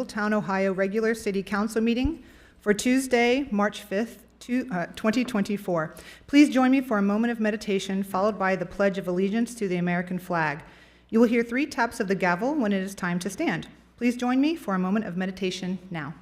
Middletown, Ohio regular city council meeting for Tuesday, March 5th, 2024. Please join me for a moment of meditation followed by the Pledge of Allegiance to the American flag. You will hear 3 taps of the gavel when it is time to stand. Please join me for a moment of meditation now.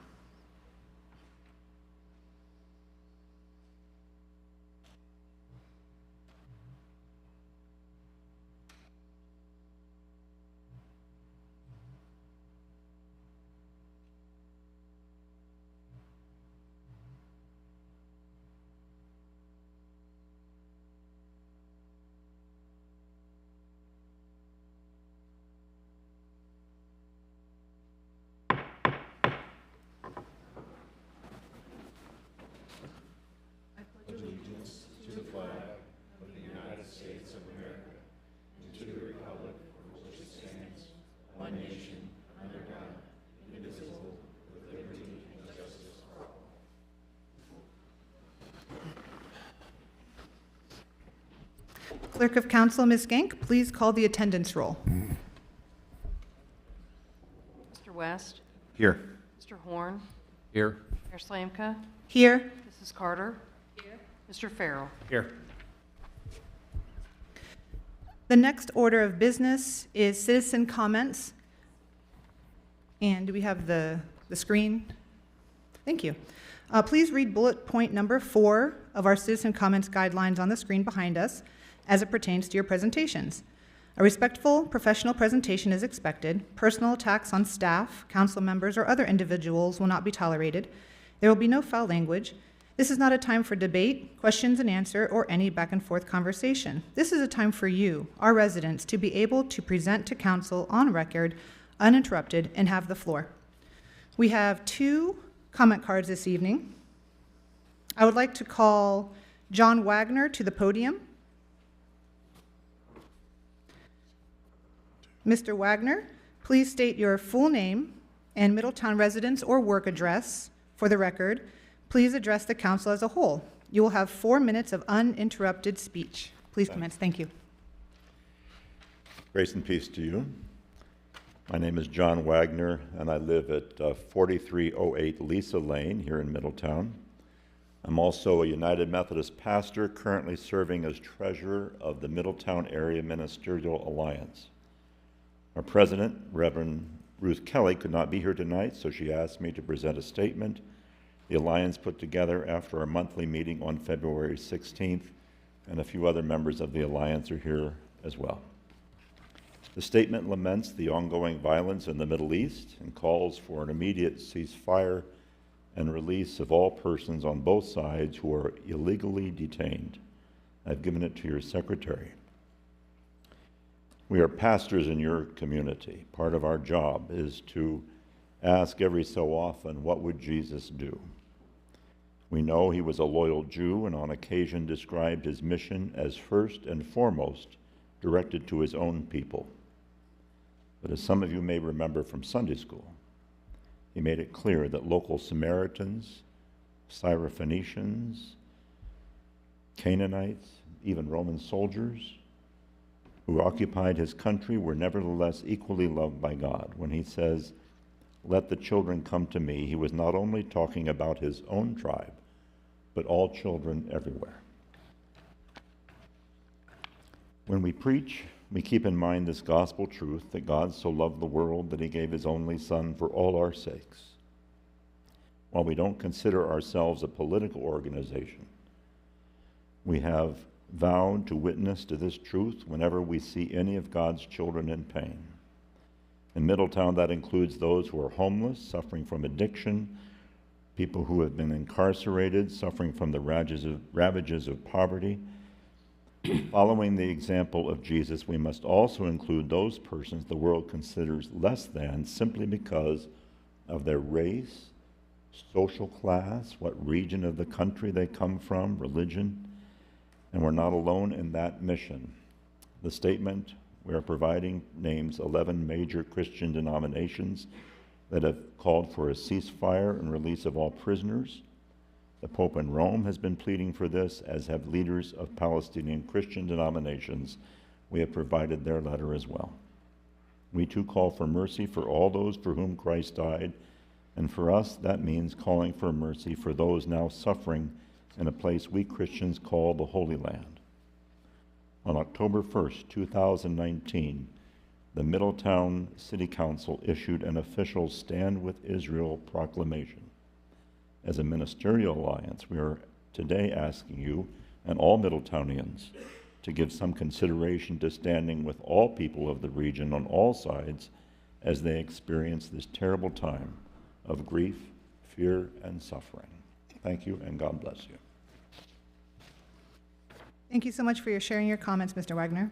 Clerk of Council, Ms. Genk, please call the attendance roll. Mr. West? Here. Mr. Horn? Here. Mayor Slamka? Here. Mrs. Carter? Here. Mr. Farrell? Here. The next order of business is citizen comments. And do we have the screen? Thank you. Please read bullet point number 4 of our citizen comments guidelines on the screen behind us as it pertains to your presentations. A respectful, professional presentation is expected. Personal attacks on staff, council members, or other individuals will not be tolerated. There will be no foul language. This is not a time for debate, questions and answer, or any back and forth conversation. This is a time for you, our residents, to be able to present to council on record, uninterrupted, and have the floor. We have 2 comment cards this evening. I would like to call John Wagner to the podium. Mr. Wagner, please state your full name and Middletown residence or work address for the record. Please address the council as a whole. You will have 4 minutes of uninterrupted speech. Please commence. Thank you. Grace and peace to you. My name is John Wagner, and I live at 4308 Lisa Lane here in Middletown. I'm also a United Methodist pastor, currently serving as treasurer of the Middletown Area Ministerial Alliance. Our president, Reverend Ruth Kelly, could not be here tonight, so she asked me to present a statement the Alliance put together after our monthly meeting on February 16th, and a few other members of the Alliance are here as well. The statement laments the ongoing violence in the Middle East and calls for an immediate ceasefire and release of all persons on both sides who are illegally detained. I've given it to your secretary. We are pastors in your community. Part of our job is to ask every so often, what would Jesus do? We know he was a loyal Jew and on occasion described his mission as first and foremost directed to his own people. But as some of you may remember from Sunday school, he made it clear that local Samaritans, Syrophoenicians, Canaanites, even Roman soldiers who occupied his country were nevertheless equally loved by God. When he says, "Let the children come to me," he was not only talking about his own tribe, but all children everywhere. When we preach, we keep in mind this gospel truth that God so loved the world that he gave his only Son for all our sakes. While we don't consider ourselves a political organization, we have vowed to witness to this truth whenever we see any of God's children in pain. In Middletown, that includes those who are homeless, suffering from addiction, people who have been incarcerated, suffering from the ravages of poverty. Following the example of Jesus, we must also include those persons the world considers less than simply because of their race, social class, what region of the country they come from, religion. And we're not alone in that mission. The statement we are providing names 11 major Christian denominations that have called for a ceasefire and release of all prisoners. The Pope in Rome has been pleading for this, as have leaders of Palestinian Christian denominations. We have provided their letter as well. We too call for mercy for all those for whom Christ died, and for us that means calling for mercy for those now suffering in a place we Christians call the Holy Land. On October 1st, 2019, the Middletown City Council issued an official Stand with Israel proclamation. As a ministerial alliance, we are today asking you and all Middletownians to give some consideration to standing with all people of the region on all sides as they experience this terrible time of grief, fear, and suffering. Thank you, and God bless you. Thank you so much for sharing your comments, Mr. Wagner.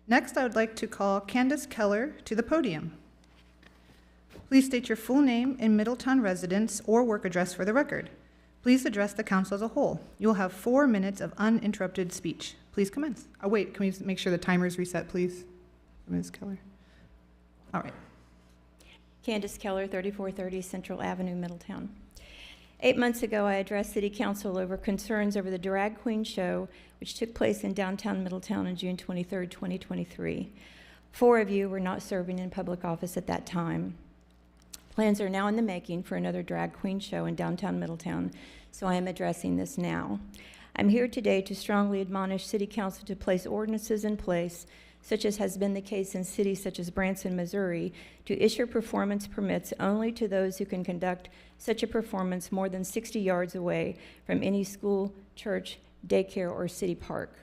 Next, I would like to call Candace Keller to the podium. Please state your full name and Middletown residence or work address for the record. Please address the council as a whole. You will have 4 minutes of uninterrupted speech. Please commence. Oh, wait, can we make sure the timer is reset, please? Ms. Keller. All right. Candace Keller, 3430 Central Avenue, Middletown. 8 months ago, I addressed City Council over concerns over the Drag Queen show, which took place in downtown Middletown on June 23, 2023. 4 of you were not serving in public office at that time. Plans are now in the making for another drag queen show in downtown Middletown, so I am addressing this now. I'm here today to strongly admonish City Council to place ordinances in place, such as has been the case in cities such as Branson, Missouri, to issue performance permits only to those who can conduct such a performance more than 60 yards away from any school, church, daycare, or city park.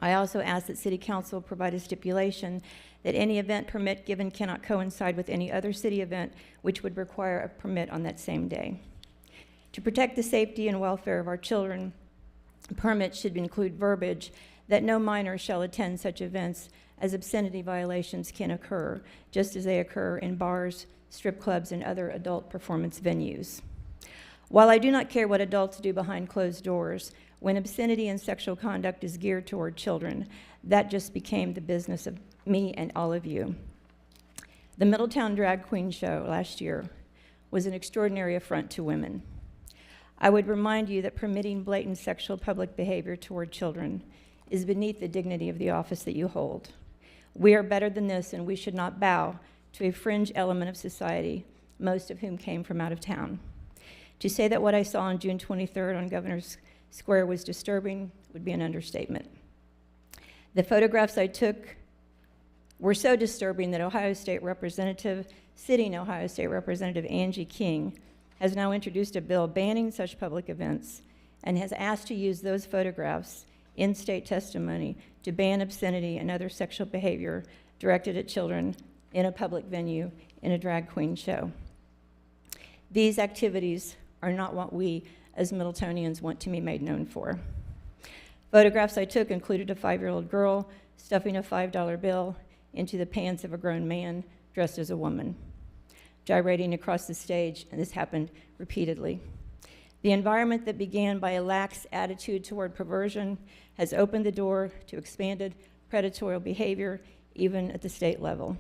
I also ask that City Council provide a stipulation that any event permit given cannot coincide with any other city event which would require a permit on that same day. To protect the safety and welfare of our children, permits should include verbiage that no minor shall attend such events, as obscenity violations can occur, just as they occur in bars, strip clubs, and other adult performance venues. While I do not care what adults do behind closed doors, when obscenity and sexual conduct is geared toward children, that just became the business of me and all of you. The Middletown Drag Queen show last year was an extraordinary affront to women. I would remind you that permitting blatant sexual public behavior toward children is beneath the dignity of the office that you hold. We are better than this, and we should not bow to a fringe element of society, most of whom came from out of town. To say that what I saw on June 23rd on Governor's Square was disturbing would be an understatement. The photographs I took were so disturbing that sitting Ohio State Representative Angie King has now introduced a bill banning such public events and has asked to use those photographs in state testimony to ban obscenity and other sexual behavior directed at children in a public venue in a drag queen show. These activities are not what we as Middletonians want to be made known for. Photographs I took included a 5-year-old girl stuffing a $5 bill into the pants of a grown man dressed as a woman, gyrating across the stage, and this happened repeatedly. The environment that began by a lax attitude toward perversion has opened the door to expanded predatory behavior, even at the state level.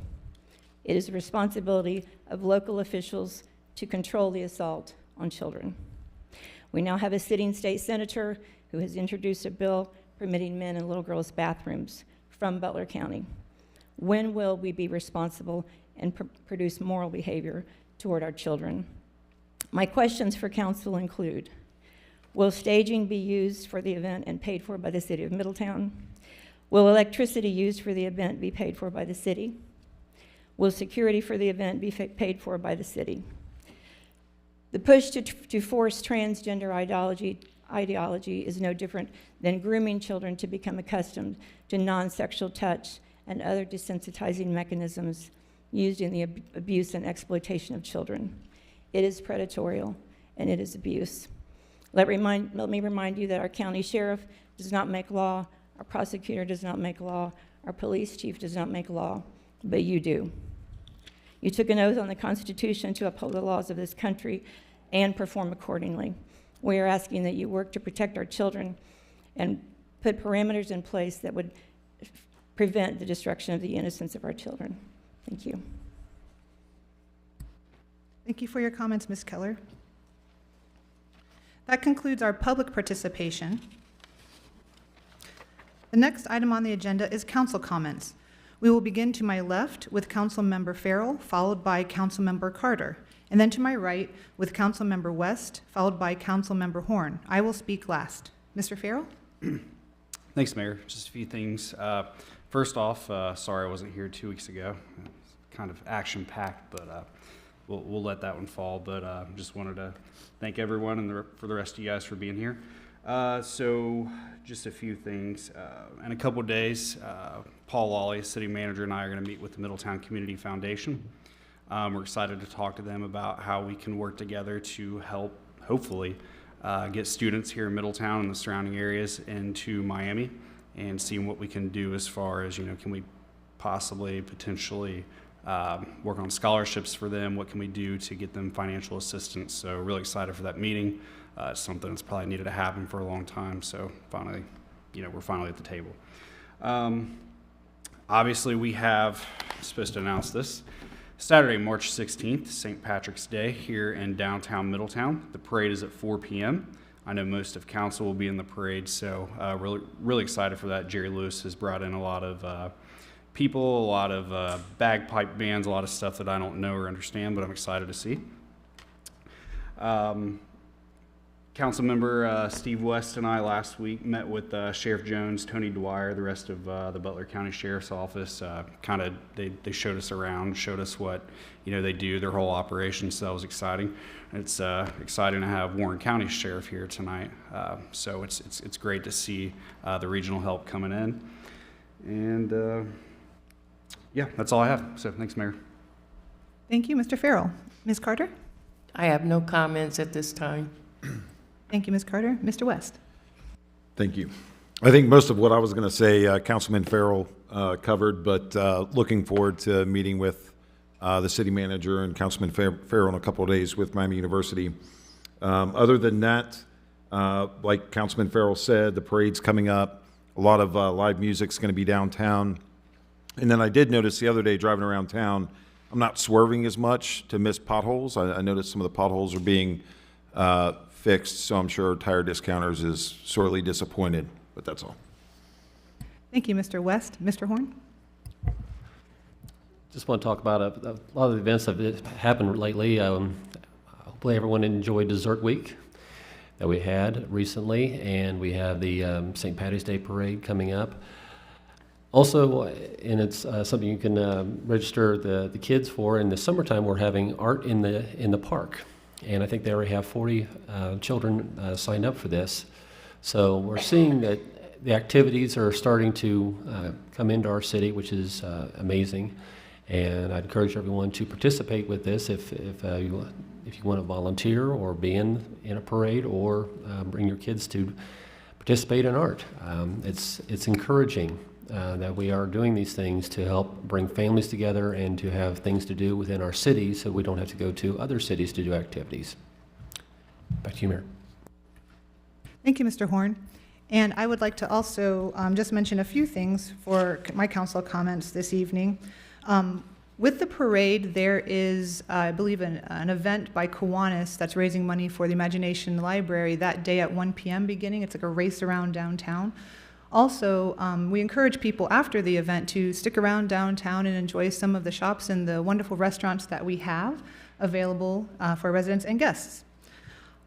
It is the responsibility of local officials to control the assault on children. We now have a sitting state senator who has introduced a bill permitting men in little girls' bathrooms from Butler County. When will we be responsible and produce moral behavior toward our children? My questions for council include: will staging be used for the event and paid for by the city of Middletown? Will electricity used for the event be paid for by the city? Will security for the event be paid for by the city? The push to force transgender ideology is no different than grooming children to become accustomed to non-sexual touch and other desensitizing mechanisms used in the abuse and exploitation of children. It is predatory and it is abuse. Let me remind you that our county sheriff does not make law, our prosecutor does not make law, our police chief does not make law, but you do. You took an oath on the Constitution to uphold the laws of this country and perform accordingly. We are asking that you work to protect our children and put parameters in place that would prevent the destruction of the innocence of our children. Thank you. Thank you for your comments, Ms. Keller. That concludes our public participation. The next item on the agenda is council comments. We will begin to my left with Councilmember Farrell, followed by Councilmember Carter, and then to my right with Councilmember West, followed by Councilmember Horn. I will speak last. Mr. Farrell? Thanks, Mayor. Just a few things. First off, sorry I wasn't here 2 weeks ago. It's kind of action-packed, but we'll let that one fall. But just wanted to thank everyone and for the rest of you guys for being here. So just a few things. In a couple days, Paul Lawley, city manager, and I are going to meet with the Middletown Community Foundation. We're excited to talk to them about how we can work together to help, hopefully, get students here in Middletown and the surrounding areas into Miami, and seeing what we can do as far as, can we possibly, potentially work on scholarships for them? What can we do to get them financial assistance? So really excited for that meeting. It's something that's probably needed to happen for a long time. So finally, we're finally at the table. Obviously, we have, supposed to announce this, Saturday, March 16th, St. Patrick's Day here in downtown Middletown. The parade is at 4 p.m. I know most of council will be in the parade, so really excited for that. Jerry Lewis has brought in a lot of people, a lot of bagpipe bands, a lot of stuff that I don't know or understand, but I'm excited to see. Councilmember Steve West and I last week met with Sheriff Jones, Tony Dwyer, the rest of the Butler County Sheriff's Office. They showed us around, showed us what they do, their whole operation. So that was exciting. It's exciting to have Warren County Sheriff here tonight. So it's great to see the regional help coming in. And yeah, that's all I have. So thanks, Mayor. Thank you, Mr. Farrell. Ms. Carter? I have no comments at this time. Thank you, Ms. Carter. Mr. West? Thank you. I think most of what I was going to say, Councilman Farrell covered, but looking forward to meeting with the city manager and Councilman Farrell in a couple of days with Miami University. Other than that, like Councilman Farrell said, the parade's coming up. A lot of live music's going to be downtown. And then I did notice the other day driving around town, I'm not swerving as much to miss potholes. I noticed some of the potholes are being fixed, so I'm sure Tire Discounters is sorely disappointed, but that's all. Thank you, Mr. West. Mr. Horn? Just want to talk about a lot of the events that have happened lately. Hopefully everyone enjoyed Dessert Week that we had recently, and we have the St. Patty's Day Parade coming up. Also, and it's something you can register the kids for. In the summertime, we're having art in the park. And I think they already have 40 children signed up for this. So we're seeing that the activities are starting to come into our city, which is amazing. And I'd encourage everyone to participate with this if you want to volunteer or be in a parade, or bring your kids to participate in art. It's encouraging that we are doing these things to help bring families together and to have things to do within our city, so we don't have to go to other cities to do activities. Back to you, Mayor. Thank you, Mr. Horn. And I would like to also just mention a few things for my council comments this evening. With the parade, there is, I believe, an event by Kiwanis that's raising money for the Imagination Library that day at 1 p.m. beginning. It's like a race around downtown. Also, we encourage people after the event to stick around downtown and enjoy some of the shops and the wonderful restaurants that we have available for residents and guests.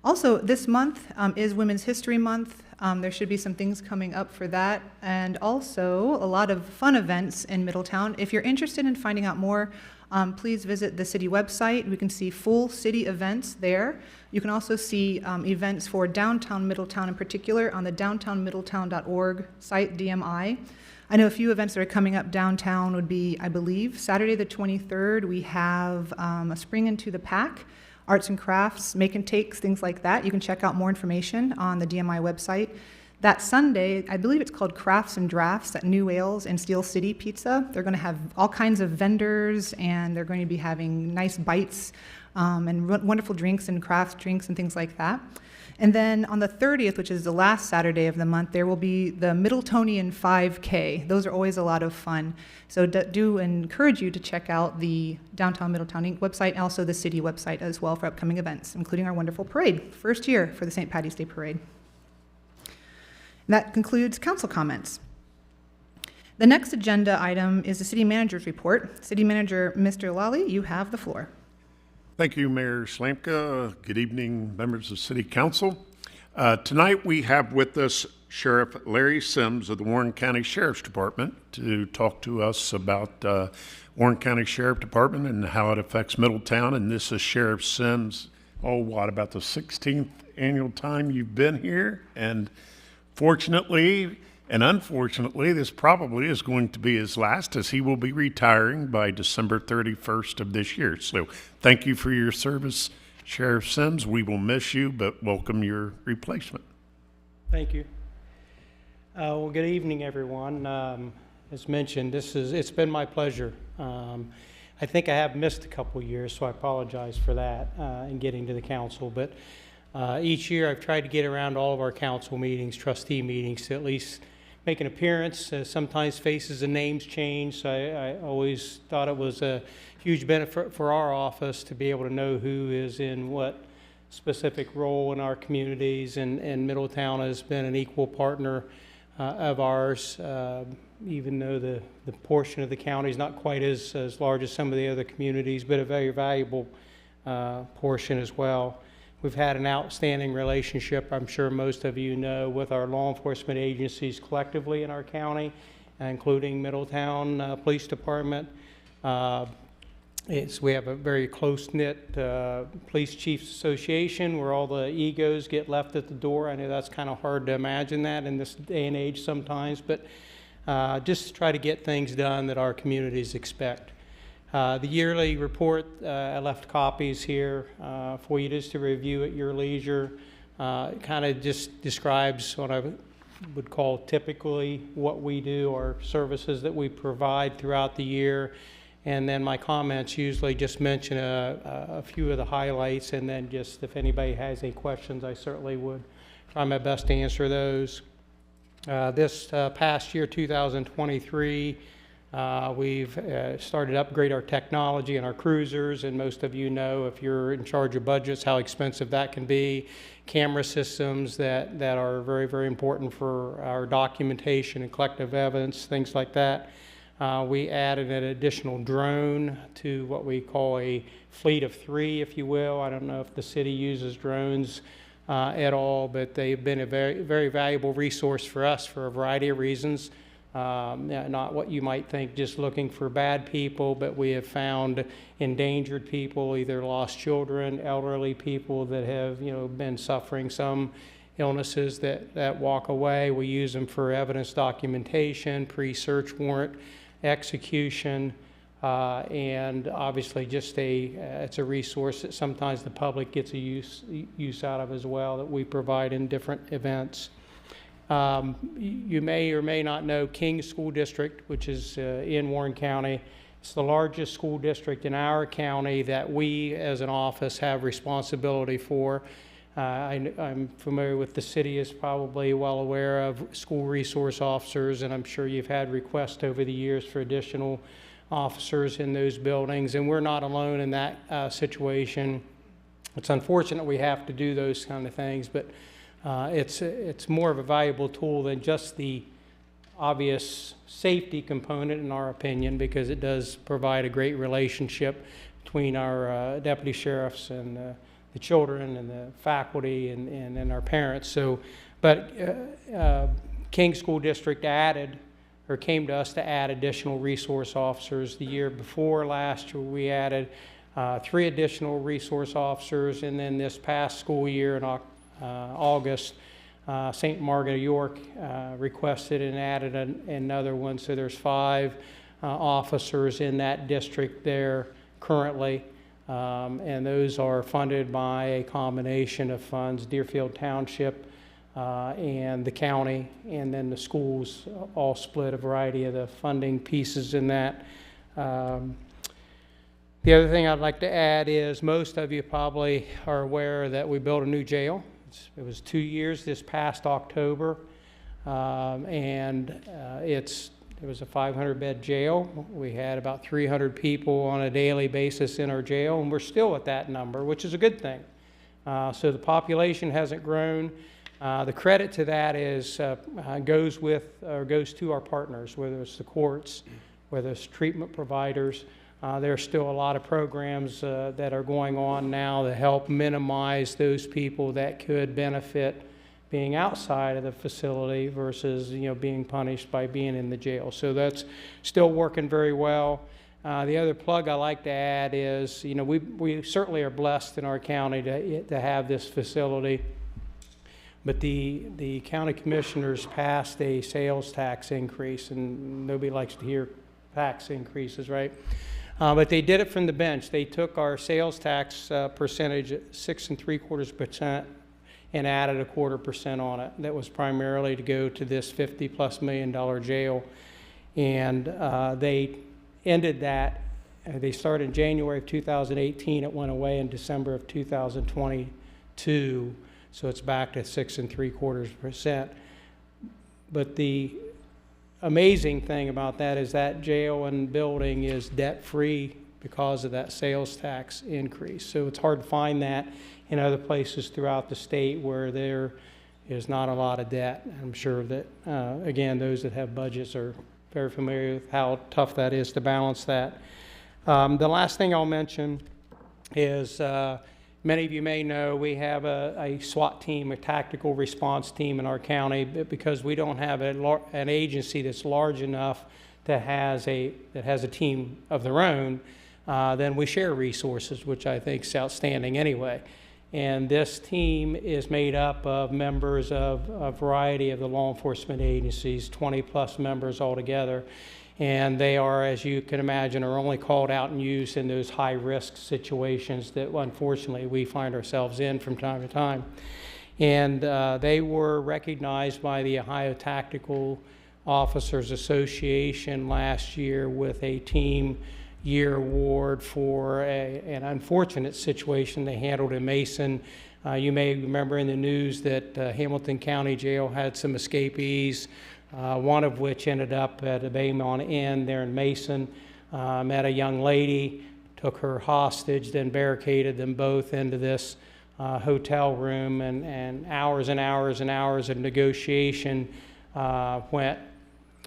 Also, this month is Women's History Month. There should be some things coming up for that, and also a lot of fun events in Middletown. If you're interested in finding out more, please visit the city website. We can see full city events there. You can also see events for downtown Middletown in particular on the downtownmiddletown.org site, DMI. I know a few events that are coming up downtown would be, I believe, Saturday the 23rd, we have a Spring into the Pack, arts and crafts, make and takes, things like that. You can check out more information on the DMI website. That Sunday, I believe it's called Crafts and Drafts at New Ales and Steel City Pizza. They're going to have all kinds of vendors, and they're going to be having nice bites and wonderful drinks and craft drinks and things like that. And then on the 30th, which is the last Saturday of the month, there will be the Middletonian 5K. Those are always a lot of fun. So do encourage you to check out the Downtown Middletown Inc. website, and also the city website as well for upcoming events, including our wonderful parade, first year for the St. Patty's Day Parade. And that concludes council comments. The next agenda item is the city manager's report. City Manager, Mr. Lally, you have the floor. Thank you, Mayor Slamka. Good evening, members of City Council. Tonight we have with us Sheriff Larry Sims of the Warren County Sheriff's Department to talk to us about Warren County Sheriff Department and how it affects Middletown. And this is Sheriff Sims, about the 16th annual time you've been here. And fortunately and unfortunately, this probably is going to be his last, as he will be retiring by December 31st of this year. So thank you for your service, Sheriff Sims. We will miss you, but welcome your replacement. Thank you. Well, good evening, everyone. As mentioned, it's been my pleasure. I think I have missed a couple years, so I apologize for that in getting to the council. But each year I've tried to get around all of our council meetings, trustee meetings, to at least make an appearance. Sometimes faces and names change, so I always thought it was a huge benefit for our office to be able to know who is in what specific role in our communities, and Middletown has been an equal partner of ours, even though the portion of the county is not quite as large as some of the other communities, but a very valuable portion as well. We've had an outstanding relationship, I'm sure most of you know, with our law enforcement agencies collectively in our county, including Middletown Police Department. We have a very close-knit Police Chiefs Association where all the egos get left at the door. I know that's kind of hard to imagine that in this day and age sometimes, but just try to get things done that our communities expect. The yearly report, I left copies here for you just to review at your leisure. It kind of just describes what I would call typically what we do, our services that we provide throughout the year. And then my comments usually just mention a few of the highlights, and then just if anybody has any questions, I certainly would try my best to answer those. This past year, 2023, we've started to upgrade our technology and our cruisers, and most of you know, if you're in charge of budgets, how expensive that can be. Camera systems that are very, very important for our documentation and collective evidence, things like that. We added an additional drone to what we call a fleet of 3, if you will. I don't know if the city uses drones at all, but they've been a very, very valuable resource for us for a variety of reasons. Not what you might think, just looking for bad people, but we have found endangered people, either lost children, elderly people that have, been suffering some illnesses that walk away. We use them for evidence documentation, pre-search warrant execution, and obviously just it's a resource that sometimes the public gets a use out of as well, that we provide in different events. You may or may not know King School District, which is in Warren County. It's the largest school district in our county that we as an office have responsibility for. I'm familiar with the city, is probably well aware of school resource officers, and I'm sure you've had requests over the years for additional officers in those buildings, and we're not alone in that situation. It's unfortunate we have to do those kind of things, but it's more of a valuable tool than just the obvious safety component, in our opinion, because it does provide a great relationship between our deputy sheriffs and the children and the faculty and our parents. So, but King School District came to us to add additional resource officers. The year before last year, we added 3 additional resource officers, and then this past school year in August, St. Margaret of York requested and added another one. So there's 5 officers in that district there currently. And those are funded by a combination of funds, Deerfield Township and the county, and then the schools all split a variety of the funding pieces in that. The other thing I'd like to add is most of you probably are aware that we built a new jail. It was 2 years this past October, and it was a 500-bed jail. We had about 300 people on a daily basis in our jail, and we're still at that number, which is a good thing. So the population hasn't grown. The credit to that is goes to our partners, whether it's the courts, whether it's treatment providers. There are still a lot of programs that are going on now to help minimize those people that could benefit being outside of the facility versus, being punished by being in the jail. So that's still working very well. The other plug I like to add is, we certainly are blessed in our county to have this facility, but the county commissioners passed a sales tax increase, and nobody likes to hear tax increases, right? But they did it from the bench. They took our sales tax percentage at 6.75% and added 1/4% on it. That was primarily to go to this $50+ million jail. And they ended that. They started in January of 2018. It went away in December of 2022. So it's back to 6.75%. But the amazing thing about that is that jail and building is debt-free because of that sales tax increase. So it's hard to find that in other places throughout the state where there is not a lot of debt. I'm sure that, again, those that have budgets are very familiar with how tough that is to balance that. The last thing I'll mention is many of you may know we have a SWAT team, a tactical response team in our county, but because we don't have an agency that's large enough that has a team of their own, then we share resources, which I think is outstanding anyway. And this team is made up of members of a variety of the law enforcement agencies, 20+ members altogether. And they are, as you can imagine, are only called out and used in those high-risk situations that, unfortunately, we find ourselves in from time to time. And they were recognized by the Ohio Tactical Officers Association last year with a Team Year Award for an unfortunate situation they handled in Mason. You may remember in the news that Hamilton County Jail had some escapees, one of which ended up at a Baymont Inn there in Mason. Met a young lady, took her hostage, then barricaded them both into this hotel room, and hours and hours and hours of negotiation went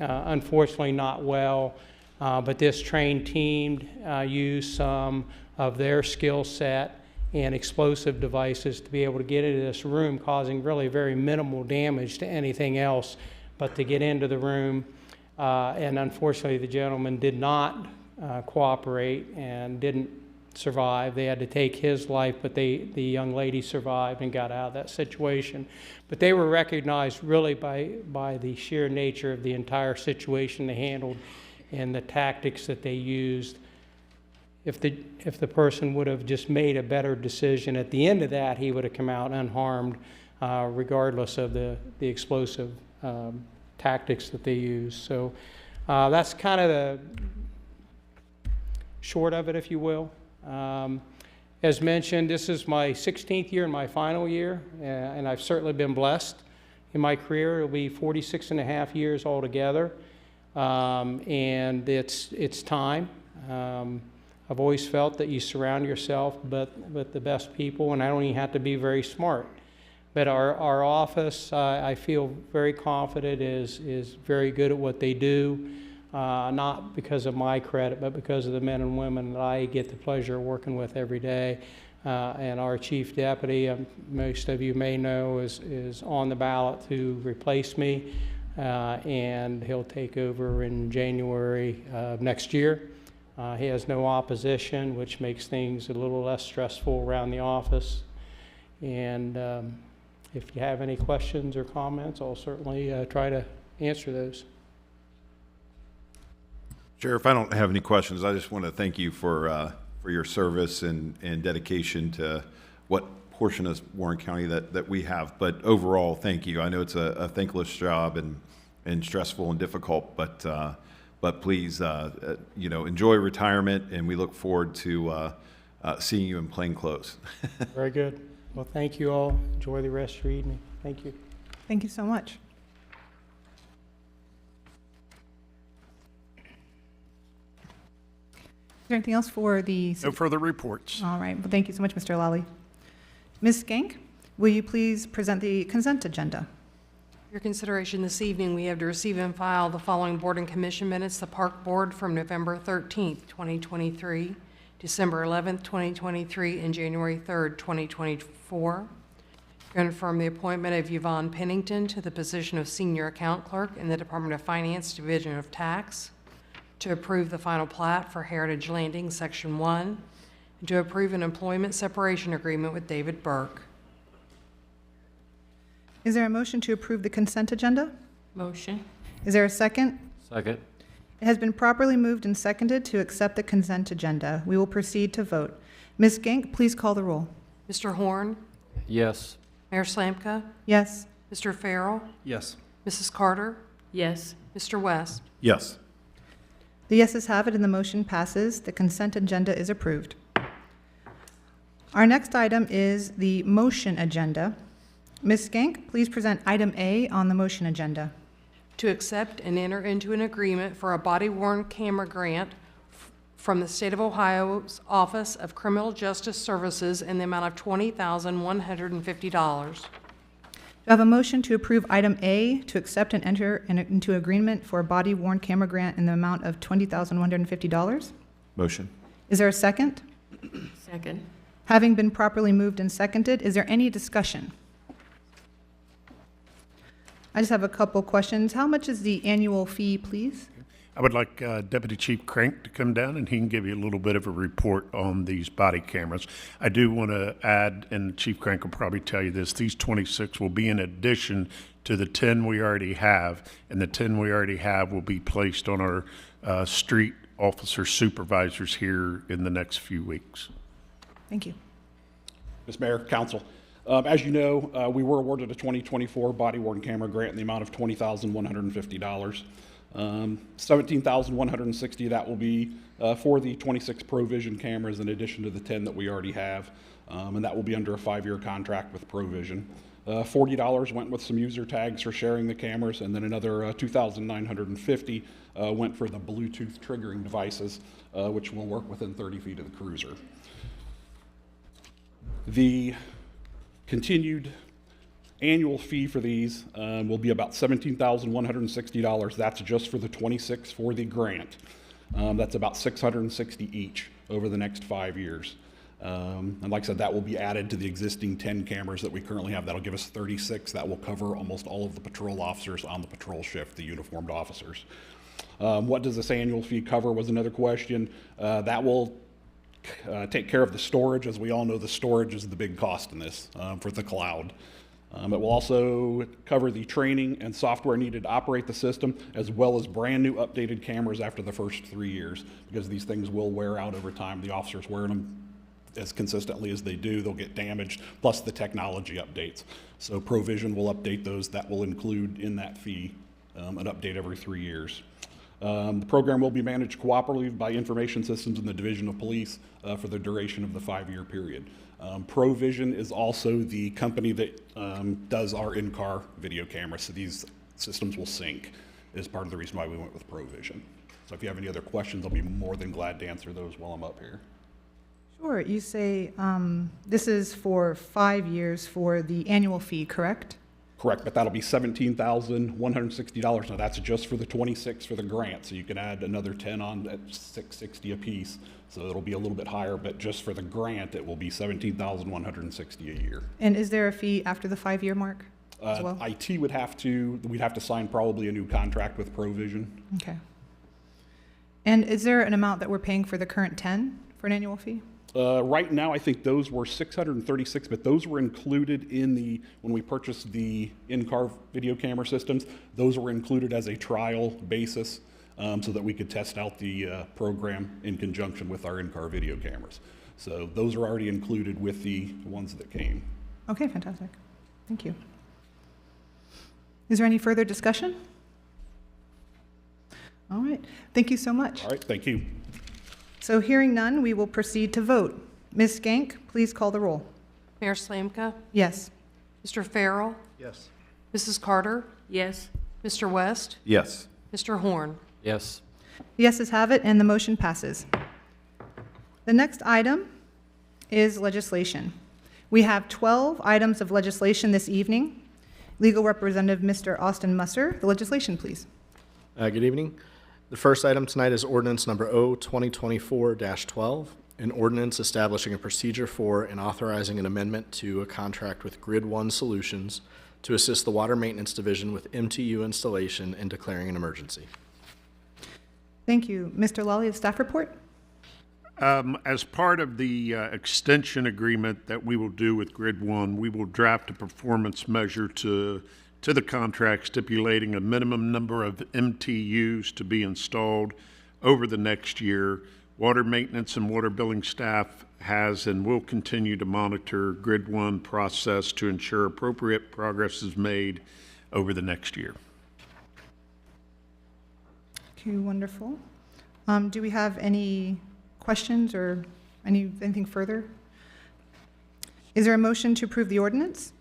unfortunately not well. But this trained team used some of their skill set and explosive devices to be able to get into this room, causing really very minimal damage to anything else, but to get into the room. And unfortunately, the gentleman did not cooperate and didn't survive. They had to take his life, but the young lady survived and got out of that situation. But they were recognized really by the sheer nature of the entire situation they handled and the tactics that they used. If the person would have just made a better decision at the end of that, he would have come out unharmed, regardless of the explosive tactics that they used. So that's kind of the short of it, if you will. As mentioned, this is my 16th year and my final year, and I've certainly been blessed in my career. It'll be 46.5 years altogether. And it's time. I've always felt that you surround yourself with the best people, and I don't even have to be very smart. But our office, I feel very confident, is very good at what they do, not because of my credit, but because of the men and women that I get the pleasure of working with every day. And our chief deputy, most of you may know, is on the ballot to replace me. And he'll take over in January of next year. He has no opposition, which makes things a little less stressful around the office. And if you have any questions or comments, I'll certainly try to answer those. Sheriff, I don't have any questions. I just want to thank you for your service and dedication to what portion of Warren County that we have. But overall, thank you. I know it's a thankless job and stressful and difficult, but please, enjoy retirement, and we look forward to seeing you in plain clothes. Very good. Well, thank you all. Enjoy the rest of your evening. Thank you. Thank you so much. Is there anything else for the... No further reports. All right. Well, thank you so much, Mr. Lally. Ms. Skank, Will you please present the consent agenda? For your consideration this evening, we have to receive and file the following Board and Commission minutes. The Park Board from November 13th, 2023, December 11th, 2023, and January 3rd, 2024. Confirm the appointment of Yvonne Pennington to the position of Senior Account Clerk in the Department of Finance, Division of Tax. To approve the final plat for Heritage Landing, Section 1. And to approve an employment separation agreement with David Burke. Is there a motion to approve the consent agenda? Motion. Is there a second? Second. It has been properly moved and seconded to accept the consent agenda. We will proceed to vote. Ms. Genk, please call the roll. Mr. Horn, Yes. Mayor Slanka, Yes. Mr. Farrell, Yes. Mrs. Carter, Yes. Mr. West. Yes. The yeses have it and the motion passes. The consent agenda is approved. Our next item is the motion agenda. Ms. Skank, please present item A on the motion agenda. To accept and enter into an agreement for a body-worn camera grant from the State of Ohio's Office of Criminal Justice Services in the amount of $20,150. Do I have a motion to approve item A to accept and enter into agreement for a body-worn camera grant in the amount of $20,150? Motion. Is there a second? Second. Having been properly moved and seconded, is there any discussion? I just have a couple questions. How much is the annual fee, please? I would like Deputy Chief Crank to come down, and he can give you a little bit of a report on these body cameras. I do want to add, and Chief Crank will probably tell you this, these 26 will be in addition to the 10 we already have, and the 10 we already have will be placed on our street officer supervisors here in the next few weeks. Thank you. Ms. Mayor, Council, as you know, we were awarded a 2024 body-worn camera grant in the amount of $20,150. $17,160 that will be for the 26 ProVision cameras in addition to the 10 that we already have, and that will be under a 5-year contract with ProVision. $40 went with some user tags for sharing the cameras, and then another $2,950 went for the Bluetooth triggering devices, which will work within 30 feet of the cruiser. The continued annual fee for these will be about $17,160. That's just for the 26 for the grant. That's about $660 each over the next 5 years. And like I said, that will be added to the existing 10 cameras that we currently have. That'll give us 36. That will cover almost all of the patrol officers on the patrol shift, the uniformed officers. What does this annual fee cover was another question. That will take care of the storage. As we all know, the storage is the big cost in this for the cloud. It will also cover the training and software needed to operate the system, as well as brand new updated cameras after the first 3 years, because these things will wear out over time. The officers wearing them as consistently as they do, they'll get damaged, plus the technology updates. So ProVision will update those. That will include in that fee an update every 3 years. The program will be managed cooperatively by Information Systems in the Division of Police for the duration of the 5-year period. ProVision is also the company that does our in-car video cameras, so these systems will sync, is part of the reason why we went with ProVision. So if you have any other questions, I'll be more than glad to answer those while I'm up here. Sure. You say this is for 5 years for the annual fee, correct? Correct, but that'll be $17,160. Now that's just for the 26 for the grant, so you can add another 10 on at $660 a piece. So it'll be a little bit higher, but just for the grant, it will be $17,160 a year. And is there a fee after the 5-year mark as well? IT we'd have to sign probably a new contract with ProVision. Okay. And is there an amount that we're paying for the current 10 for an annual fee? Right now, I think those were $636, but those were included in when we purchased the in-car video camera systems, those were included as a trial basis so that we could test out the program in conjunction with our in-car video cameras. So those are already included with the ones that came. Okay, fantastic. Thank you. Is there any further discussion? All right. Thank you so much. All right, thank you. So hearing none, we will proceed to vote. Ms. Skank, please call the roll. Mayor Slanka, Yes. Mr. Farrell, Yes. Mrs. Carter, Yes. Mr. West, Yes. Mr. Horn. Yes. The yeses have it, and the motion passes. The next item is legislation. We have 12 items of legislation this evening. Legal Representative Mr. Austin Musser, the legislation, please. Good evening. The first item tonight is ordinance number O-2024-12, an ordinance establishing a procedure for and authorizing an amendment to a contract with Grid One Solutions to assist the Water Maintenance Division with MTU installation and declaring an emergency. Thank you. Mr. Lawley, the staff report. As part of the extension agreement that we will do with Grid One, we will draft a performance measure to the contract stipulating a minimum number of MTUs to be installed over the next year. Water maintenance and water billing staff has and will continue to monitor Grid One process to ensure appropriate progress is made over the next year. Okay, wonderful. Do we have any questions or anything further? Is there a motion to approve the ordinance?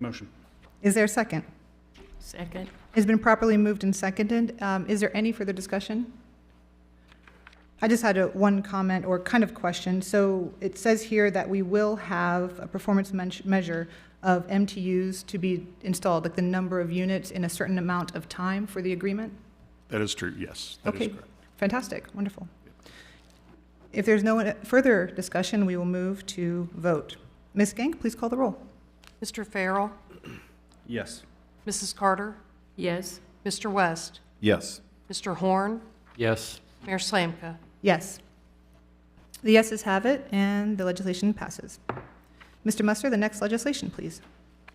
Motion. Is there a second? Second. It's been properly moved and seconded. Is there any further discussion? I just had one comment or kind of question. So it says here that we will have a performance measure of MTUs to be installed, like the number of units in a certain amount of time for the agreement? That is true, yes. That is correct. Fantastic, wonderful. If there's no further discussion, we will move to vote. Ms. Genk, please call the roll. Mr. Farrell, Yes. Mrs. Carter, Yes. Mr. West, Yes. Mr. Horn, Yes. Mayor Slanka. Yes. The yeses have it, and the legislation passes. Mr. Musser, the next legislation, please.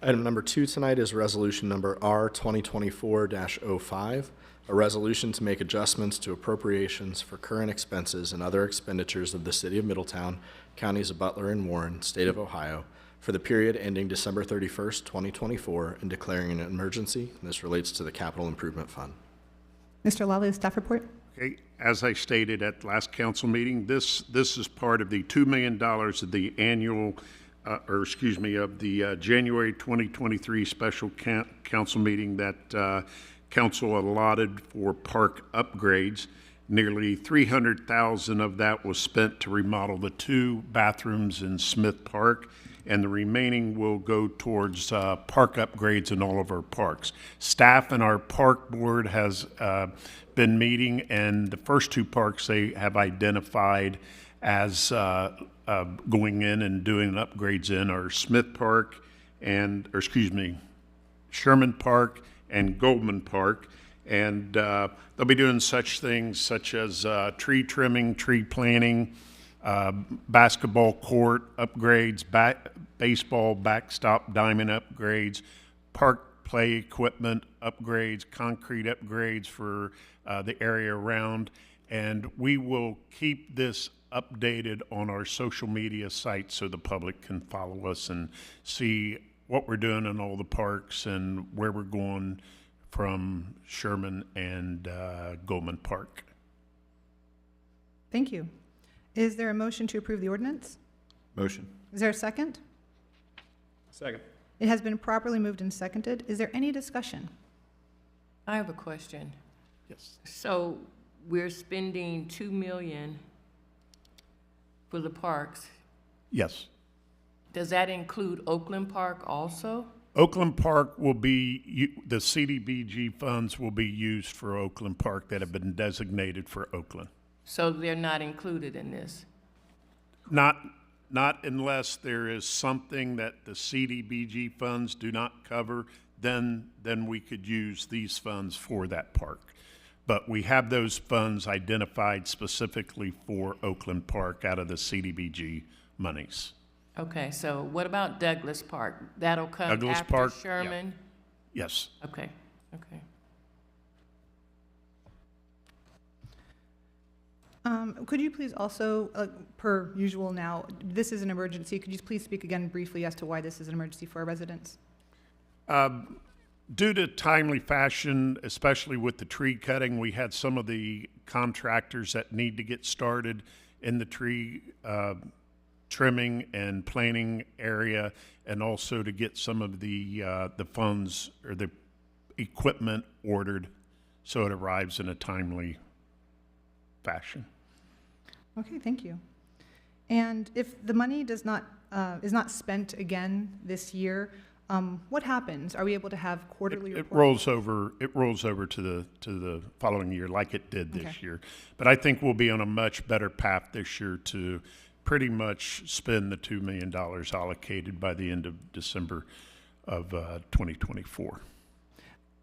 Item number 2 tonight is resolution number R-2024-05, a resolution to make adjustments to appropriations for current expenses and other expenditures of the City of Middletown, counties of Butler and Warren, State of Ohio, for the period ending December 31st, 2024, and declaring an emergency. And this relates to the Capital Improvement Fund. Mr. Lawley, the staff report. Okay, as I stated at last council meeting, this is part of the $2 million of the annual, of the January 2023 special council meeting that council allotted for park upgrades. Nearly $300,000 of that was spent to remodel the 2 bathrooms in Smith Park, and the remaining will go towards park upgrades in all of our parks. Staff and our park board has been meeting, and the first 2 parks they have identified as going in and doing upgrades in are Smith Park Sherman Park and Goldman Park. And they'll be doing such things such as tree trimming, tree planting, basketball court upgrades, baseball backstop diamond upgrades, park play equipment upgrades, concrete upgrades for the area around. And we will keep this updated on our social media sites so the public can follow us and see what we're doing in all the parks and where we're going from Sherman and Goldman Park. Thank you. Is there a motion to approve the ordinance? Motion. Is there a second? Second. It has been properly moved and seconded. Is there any discussion? I have a question. Yes. So we're spending $2 million for the parks. Yes. Does that include Oakland Park also? Oakland Park will be, the CDBG funds will be used for Oakland Park that have been designated for Oakland. So they're not included in this? Not unless there is something that the CDBG funds do not cover, then we could use these funds for that park. But we have those funds identified specifically for Oakland Park out of the CDBG monies. Okay, so what about Douglas Park? That'll come Douglas after Park, yeah. Sherman? Yes. Okay. Could you please also, per usual now, this is an emergency. Could you please speak again briefly as to why this is an emergency for our residents? Due to timely fashion, especially with the tree cutting, we had some of the contractors that need to get started in the tree trimming and planting area, and also to get some of the funds or the equipment ordered so it arrives in a timely fashion. Okay, thank you. And if the money is not spent again this year, what happens? Are we able to have quarterly It reports? rolls over to the following year like it did this Okay. year. But I think we'll be on a much better path this year to pretty much spend the $2 million allocated by the end of December of 2024.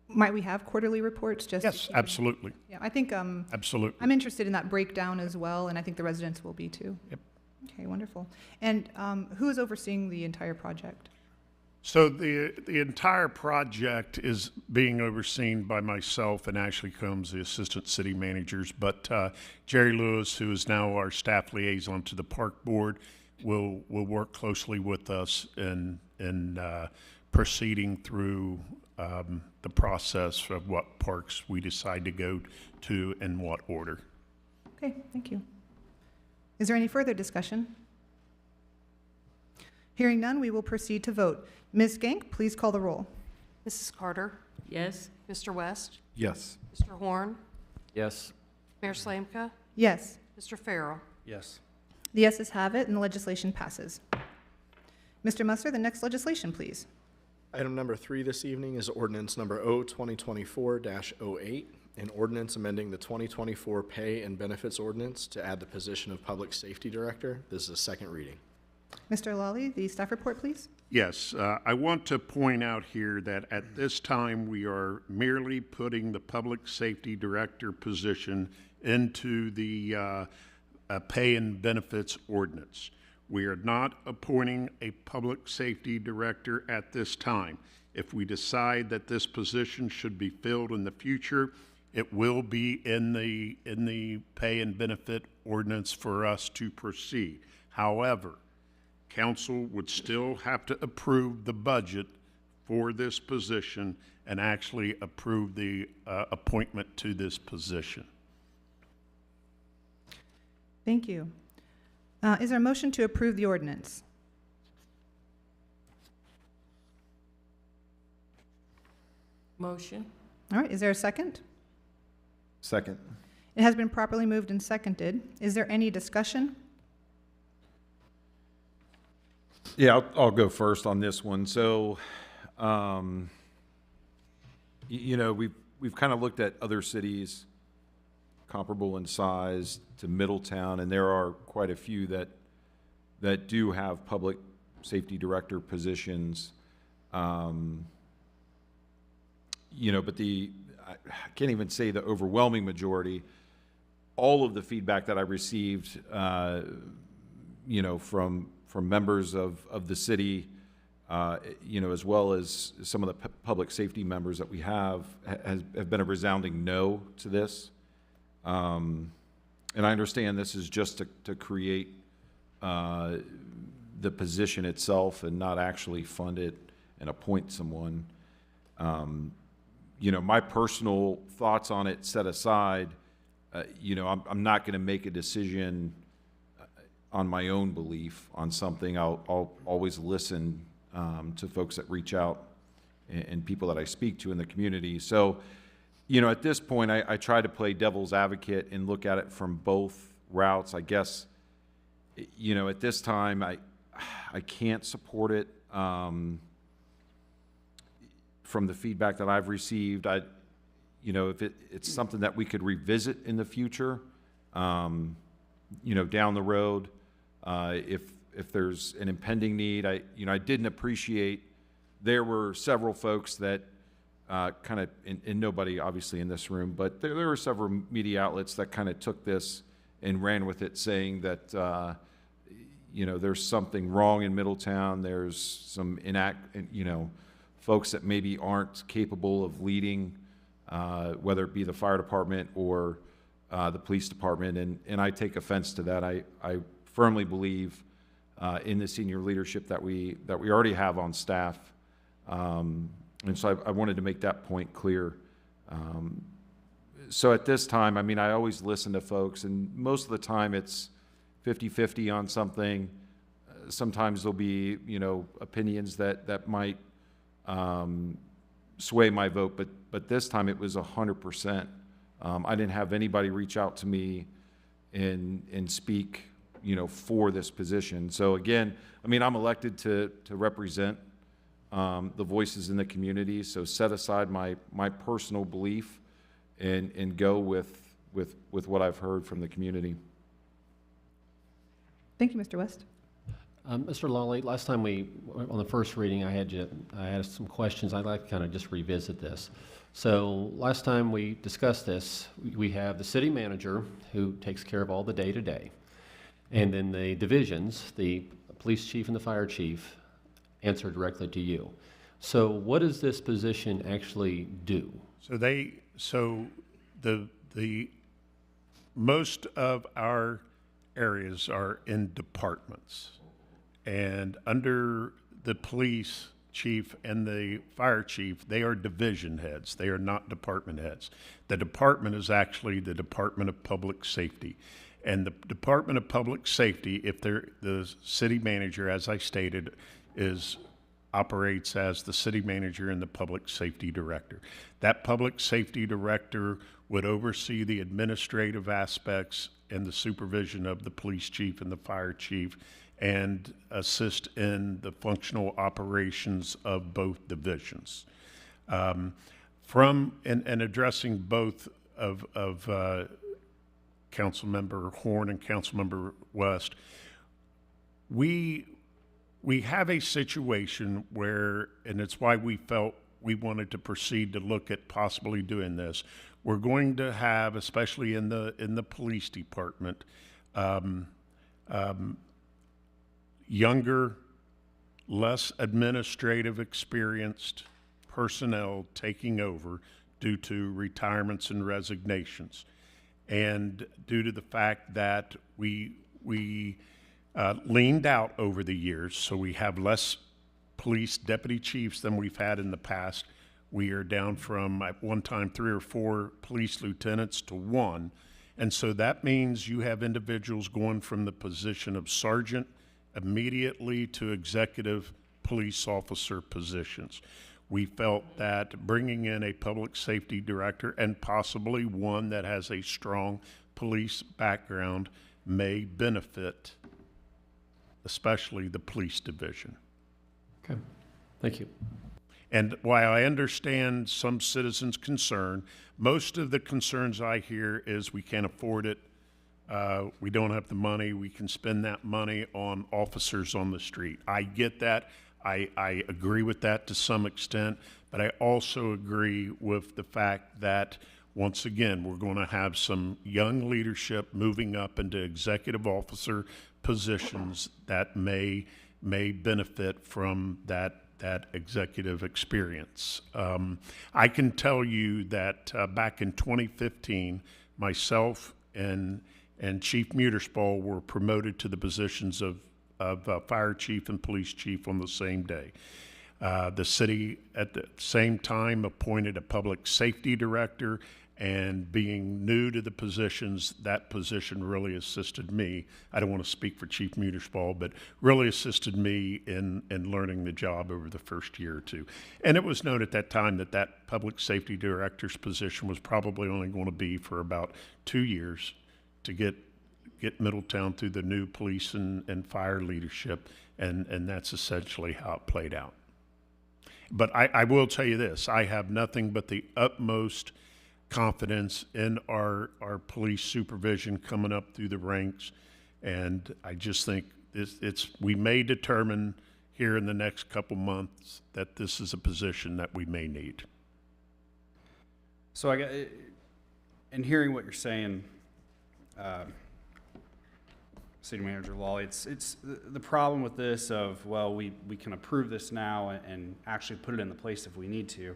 Might we have quarterly reports just to Yes, keep- absolutely, Yeah, I think absolutely. I'm interested in that breakdown as well, and I think the residents will be too. Yep. Okay, wonderful. And who is overseeing the entire project? So the entire project is being overseen by myself and Ashley Combs, the assistant city managers. But Jerry Lewis, who is now our staff liaison to the park board, will work closely with us in proceeding through the process of what parks we decide to go to and what order. Okay, thank you. Is there any further discussion? Hearing none, we will proceed to vote. Ms. Gank, please call the roll. Mrs. Carter? Yes. Mr. West? Yes. Mr. Horn? Yes. Mayor Slanka? Yes, Mr. Farrell? Yes. the yeses have it, and the legislation passes. Mr. Musser, the next legislation, please. Item number 3 this evening is ordinance number O-2024-08, an ordinance amending the 2024 Pay and Benefits Ordinance to add the position of Public Safety Director. This is a second reading. Mr. Lawley, the staff report, please. Yes, I want to point out here that at this time, we are merely putting the Public Safety Director position into the Pay and Benefits Ordinance. We are not appointing a Public Safety Director at this time. If we decide that this position should be filled in the future, it will be in the Pay and Benefit Ordinance for us to proceed. However, council would still have to approve the budget for this position and actually approve the appointment to this position. Thank you. Is there a motion to approve the ordinance? Motion. All right, is there a second? Second. It has been properly moved and seconded. Is there any discussion? Yeah, I'll go first on this one. So, you know, we've kind of looked at other cities comparable in size to Middletown, and there are quite a few that do have public safety director positions. You know, but I can't even say the overwhelming majority. All of the feedback that I received, you know, from members of the city, you know, as well as some of the public safety members that we have been a resounding no to this. And I understand this is just to create the position itself and not actually fund it and appoint someone. You know, my personal thoughts on it set aside, you know, I'm not going to make a decision on my own belief on something. I'll always listen to folks that reach out and people that I speak to in the community. So, you know, at this point, I try to play devil's advocate and look at it from both routes. I guess, you know, at this time, I can't support it. From the feedback that I've received, you know, if it's something that we could revisit in the future, you know, down the road, if there's an impending need. I didn't appreciate, there were several folks that kind of, and nobody obviously in this room, but there were several media outlets that kind of took this and ran with it, saying that, you know, there's something wrong in Middletown. There's some you know, folks that maybe aren't capable of leading, whether it be the fire department or the police department, and I take offense to that. I firmly believe in the senior leadership that we already have on staff, and so I wanted to make that point clear. So at this time, I mean, I always listen to folks, and most of the time it's 50-50 on something. Sometimes there'll be, you know, opinions that might sway my vote, but this time it was 100%. I didn't have anybody reach out to me and speak, for this position. So again, I mean, I'm elected to represent the voices in the community, so set aside my personal belief and go with what I've heard from the community. Thank you, Mr. West. Mr. Lawley, last time on the first reading, I had some questions. I'd like to kind of just revisit this. So last time we discussed this, we have the city manager who takes care of all the day-to-day. And then the divisions, the police chief and the fire chief, answer directly to you. So what does this position actually do? So the most of our areas are in departments. And under the police chief and the fire chief, they are division heads. They are not department heads. The department is actually the Department of Public Safety. And the Department of Public Safety, if the city manager, as I stated, operates as the city manager and the public safety director. That public safety director would oversee the administrative aspects and the supervision of the police chief and the fire chief, and assist in the functional operations of both divisions. And addressing both of Councilmember Horn and Councilmember West, we have a situation where, and it's why we felt we wanted to proceed to look at possibly doing this. We're going to have, especially in the police department, younger, less administrative experienced personnel taking over due to retirements and resignations. And due to the fact that we leaned out over the years, so we have less police deputy chiefs than we've had in the past. We are down from, at one time, 3 or 4 police lieutenants to 1. And so that means you have individuals going from the position of sergeant immediately to executive police officer positions. We felt that bringing in a public safety director, and possibly one that has a strong police background, may benefit especially the police division. Okay, thank you. And while I understand some citizens' concern, most of the concerns I hear is we can't afford it. We don't have the money. We can spend that money on officers on the street. I get that. I agree with that to some extent, but I also agree with the fact that, once again, we're going to have some young leadership moving up into executive officer positions that may benefit from that executive experience. I can tell you that back in 2015, myself and Chief Muterspaw were promoted to the positions of fire chief and police chief on the same day. The city at the same time appointed a public safety director, and being new to the positions, that position really assisted me. I don't want to speak for Chief Muterspaw, but really assisted me in learning the job over the first year or two. And it was known at that time that that public safety director's position was probably only going to be for about 2 years to get Middletown through the new police and fire leadership, and that's essentially how it played out. But I will tell you this, I have nothing but the utmost confidence in our police supervision coming up through the ranks, and I just think we may determine here in the next couple months that this is a position that we may need. So in hearing what you're saying, City Manager Lawley, it's the problem with this of, well, we can approve this now and actually put it in the place if we need to.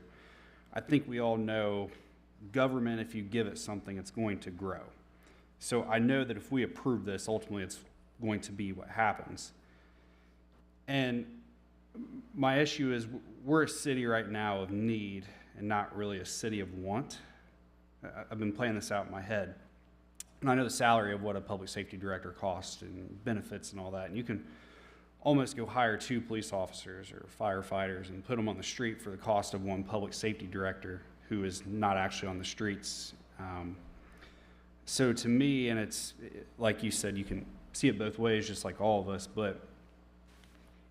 I think we all know government, if you give it something, it's going to grow. So I know that if we approve this, ultimately it's going to be what happens. And my issue is we're a city right now of need and not really a city of want. I've been playing this out in my head. And I know the salary of what a public safety director costs and benefits and all that. And you can almost go hire 2 police officers or firefighters and put them on the street for the cost of 1 public safety director who is not actually on the streets. So to me, and it's like you said, see it both ways, just like all of us, but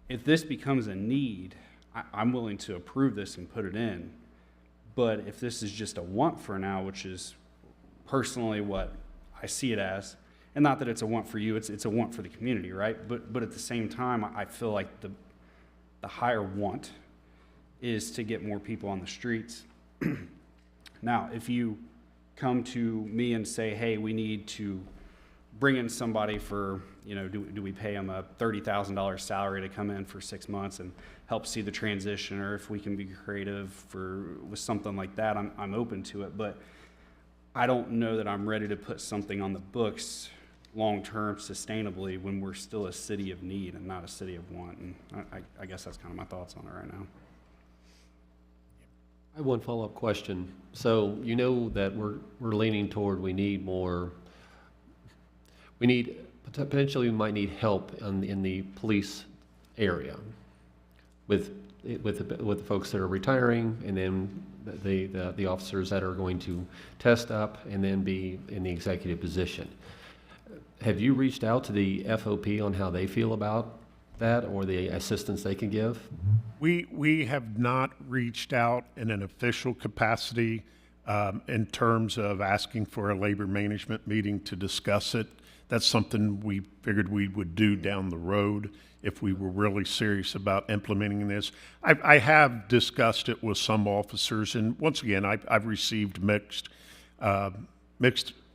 if this becomes a need, I'm willing to approve this and put it in. But if this is just a want for now, which is personally what I see it as, and not that it's a want for you, it's a want for the community, right? But at the same time, I feel like the higher want is to get more people on the streets. Now, if you come to me and say, hey, we need to bring in somebody for, do we pay them a $30,000 salary to come in for 6 months and help see the transition, or if we can be creative with something like that, I'm open to it. But I don't know that I'm ready to put something on the books long-term sustainably when we're still a city of need and not a city of want. And I guess that's kind of my thoughts on it right now. I have one follow-up question. So you know that we're leaning toward potentially we might need help in the police area with the folks that are retiring, and then the officers that are going to test up and then be in the executive position. Have you reached out to the FOP on how they feel about that or the assistance they can give? We have not reached out in an official capacity in terms of asking for a labor management meeting to discuss it. That's something we figured we would do down the road if we were really serious about implementing this. I have discussed it with some officers, and once again, I've received mixed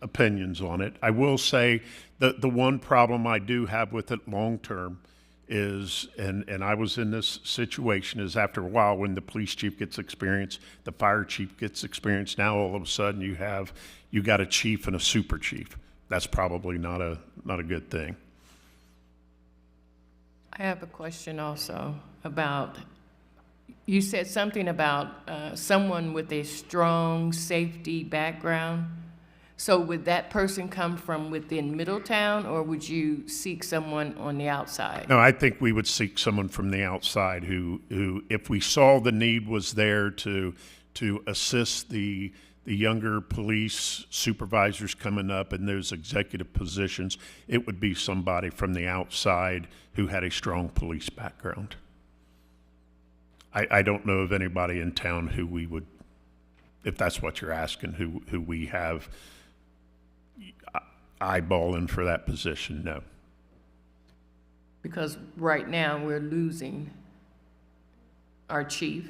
opinions on it. I will say that the one problem I do have with it long term is, and I was in this situation, is after a while when the police chief gets experience, the fire chief gets experience, now all of a sudden you got a chief and a super chief. That's probably not a good thing. I have a question also about, you said something about someone with a strong safety background. So would that person come from within Middletown, or would you seek someone on the outside? No, I think we would seek someone from the outside who if we saw the need was there to assist the younger police supervisors coming up in those executive positions, it would be somebody from the outside who had a strong police background. I don't know of anybody in town who we would, if that's what you're asking, who we have eyeballing for that position, no. Because right now we're losing our chief.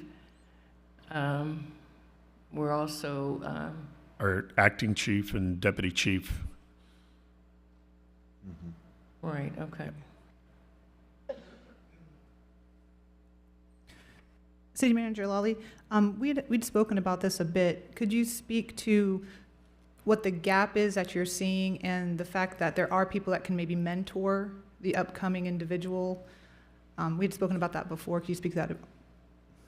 We're also our acting chief and deputy chief. Right, okay. City Manager Lawley, we'd spoken about this a bit. Could you speak to what the gap is that you're seeing and the fact that there are people that can maybe mentor the upcoming individual? We'd spoken about that before. Could you speak to that?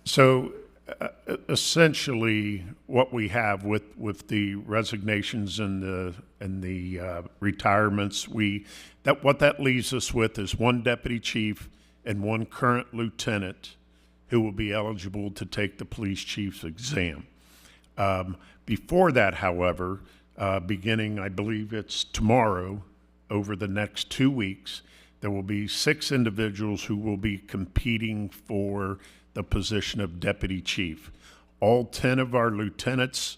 So essentially what we have with the resignations and the retirements, what that leaves us with is one deputy chief and one current lieutenant who will be eligible to take the police chief's exam. Before that, however, beginning, I believe it's tomorrow, over the next 2 weeks, there will be 6 individuals who will be competing for the position of deputy chief. All 10 of our lieutenants,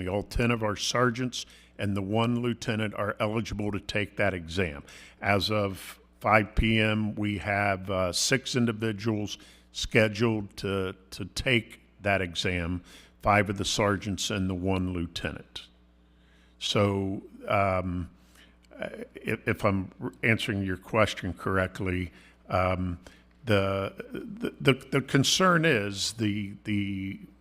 all 10 of our sergeants and the 1 lieutenant are eligible to take that exam. As of 5 p.m., we have 6 individuals scheduled to take that exam, 5 of the sergeants and the 1 lieutenant. So if I'm answering your question correctly, the concern is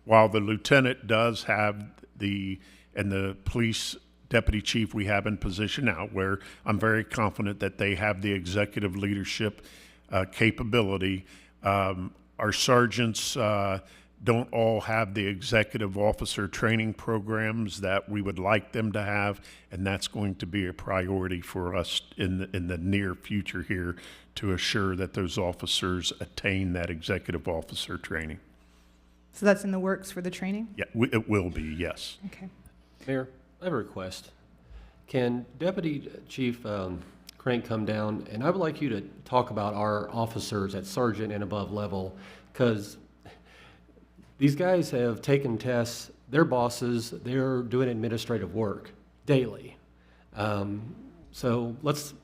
while the lieutenant does have and the police deputy chief we have in position now, where I'm very confident that they have the executive leadership capability. Our sergeants don't all have the executive officer training programs that we would like them to have, and that's going to be a priority for us in the near future here to assure that those officers attain that executive officer training. So that's in the works for the training? Yeah, it will be, yes. Okay. Mayor, I have a request. Can Deputy Chief crank come down, and I would like you to talk about our officers at sergeant and above level, because these guys have taken tests, they're bosses, they're doing administrative work daily. So let's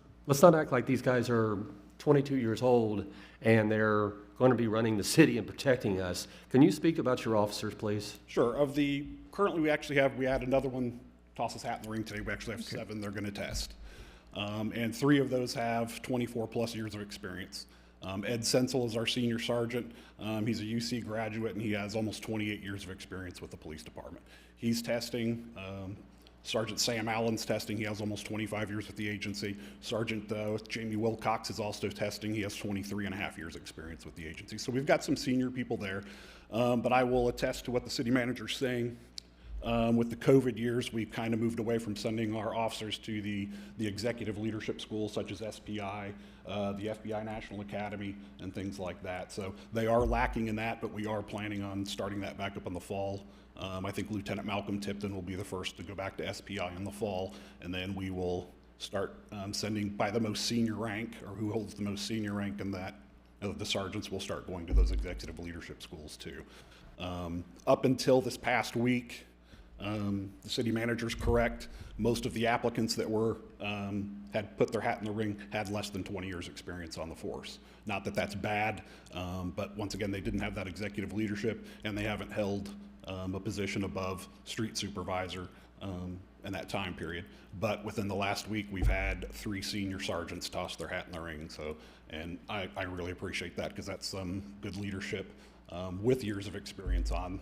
not act like these guys are 22 years old and they're going to be running the city and protecting us. Can you speak about your officers, please? Sure. Currently we had another one toss his hat in the ring today. We actually have 7 they're going to test. And 3 of those have 24 plus years of experience. Ed Sensel is our senior sergeant. He's a UC graduate and he has almost 28 years of experience with the police department. He's testing. Sergeant Sam Allen's testing. He has almost 25 years with the agency. Sergeant Jamie Wilcox is also testing. He has 23 and a half years experience with the agency. So we've got some senior people there. But I will attest to what the city manager's saying. With the COVID years, we've kind of moved away from sending our officers to the executive leadership schools such as SPI, the FBI National Academy, and things like that. So they are lacking in that, but we are planning on starting that back up in the fall. I think Lieutenant Malcolm Tipton will be the first to go back to SPI in the fall, and then we will start sending by the most senior rank, or who holds the most senior rank in that. The sergeants will start going to those executive leadership schools too. Up until this past week, the city manager's correct. Most of the applicants that had put their hat in the ring had less than 20 years experience on the force. Not that that's bad, but once again, they didn't have that executive leadership and they haven't held a position above street supervisor in that time period. But within the last week, we've had 3 senior sergeants toss their hat in the ring. And I really appreciate that because that's some good leadership with years of experience on.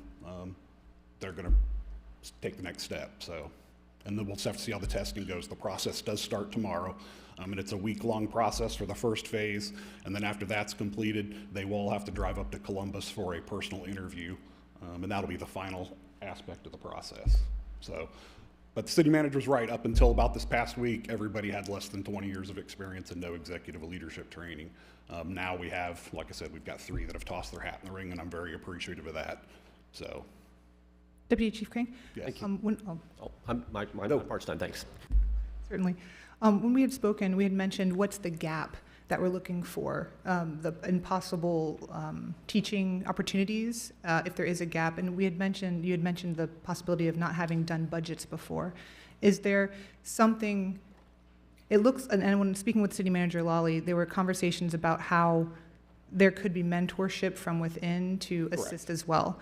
They're going to take the next step. And then we'll just have to see how the testing goes. The process does start tomorrow, and it's a week-long process for the first phase. And then after that's completed, they will all have to drive up to Columbus for a personal interview, and that'll be the final aspect of the process. But the city manager's right. Up until about this past week, everybody had less than 20 years of experience and no executive leadership training. Now we have, like I said, we've got 3 that have tossed their hat in the ring, and I'm very appreciative of that. Deputy Chief Crane? Yes. My part's done, thanks. Certainly. When we had spoken, we had mentioned what's the gap that we're looking for, the impossible teaching opportunities, if there is a gap. And you had mentioned the possibility of not having done budgets before. Is there something, it looks, and when speaking with City Manager Lawley, there were conversations about how there could be mentorship from within to assist as well.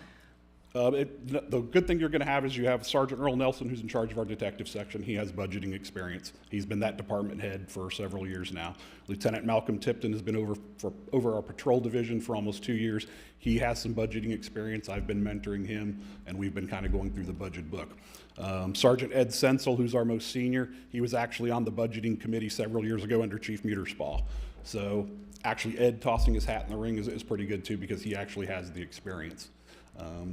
The good thing you're going to have is you have Sergeant Earl Nelson, who's in charge of our detective section. He has budgeting experience. He's been that department head for several years now. Lieutenant Malcolm Tipton has been over our patrol division for almost 2 years. He has some budgeting experience. I've been mentoring him, and we've been kind of going through the budget book. Sergeant Ed Sensel, who's our most senior, he was actually on the budgeting committee several years ago under Chief Muterspaw. So actually Ed tossing his hat in the ring is pretty good too, because he actually has the experience.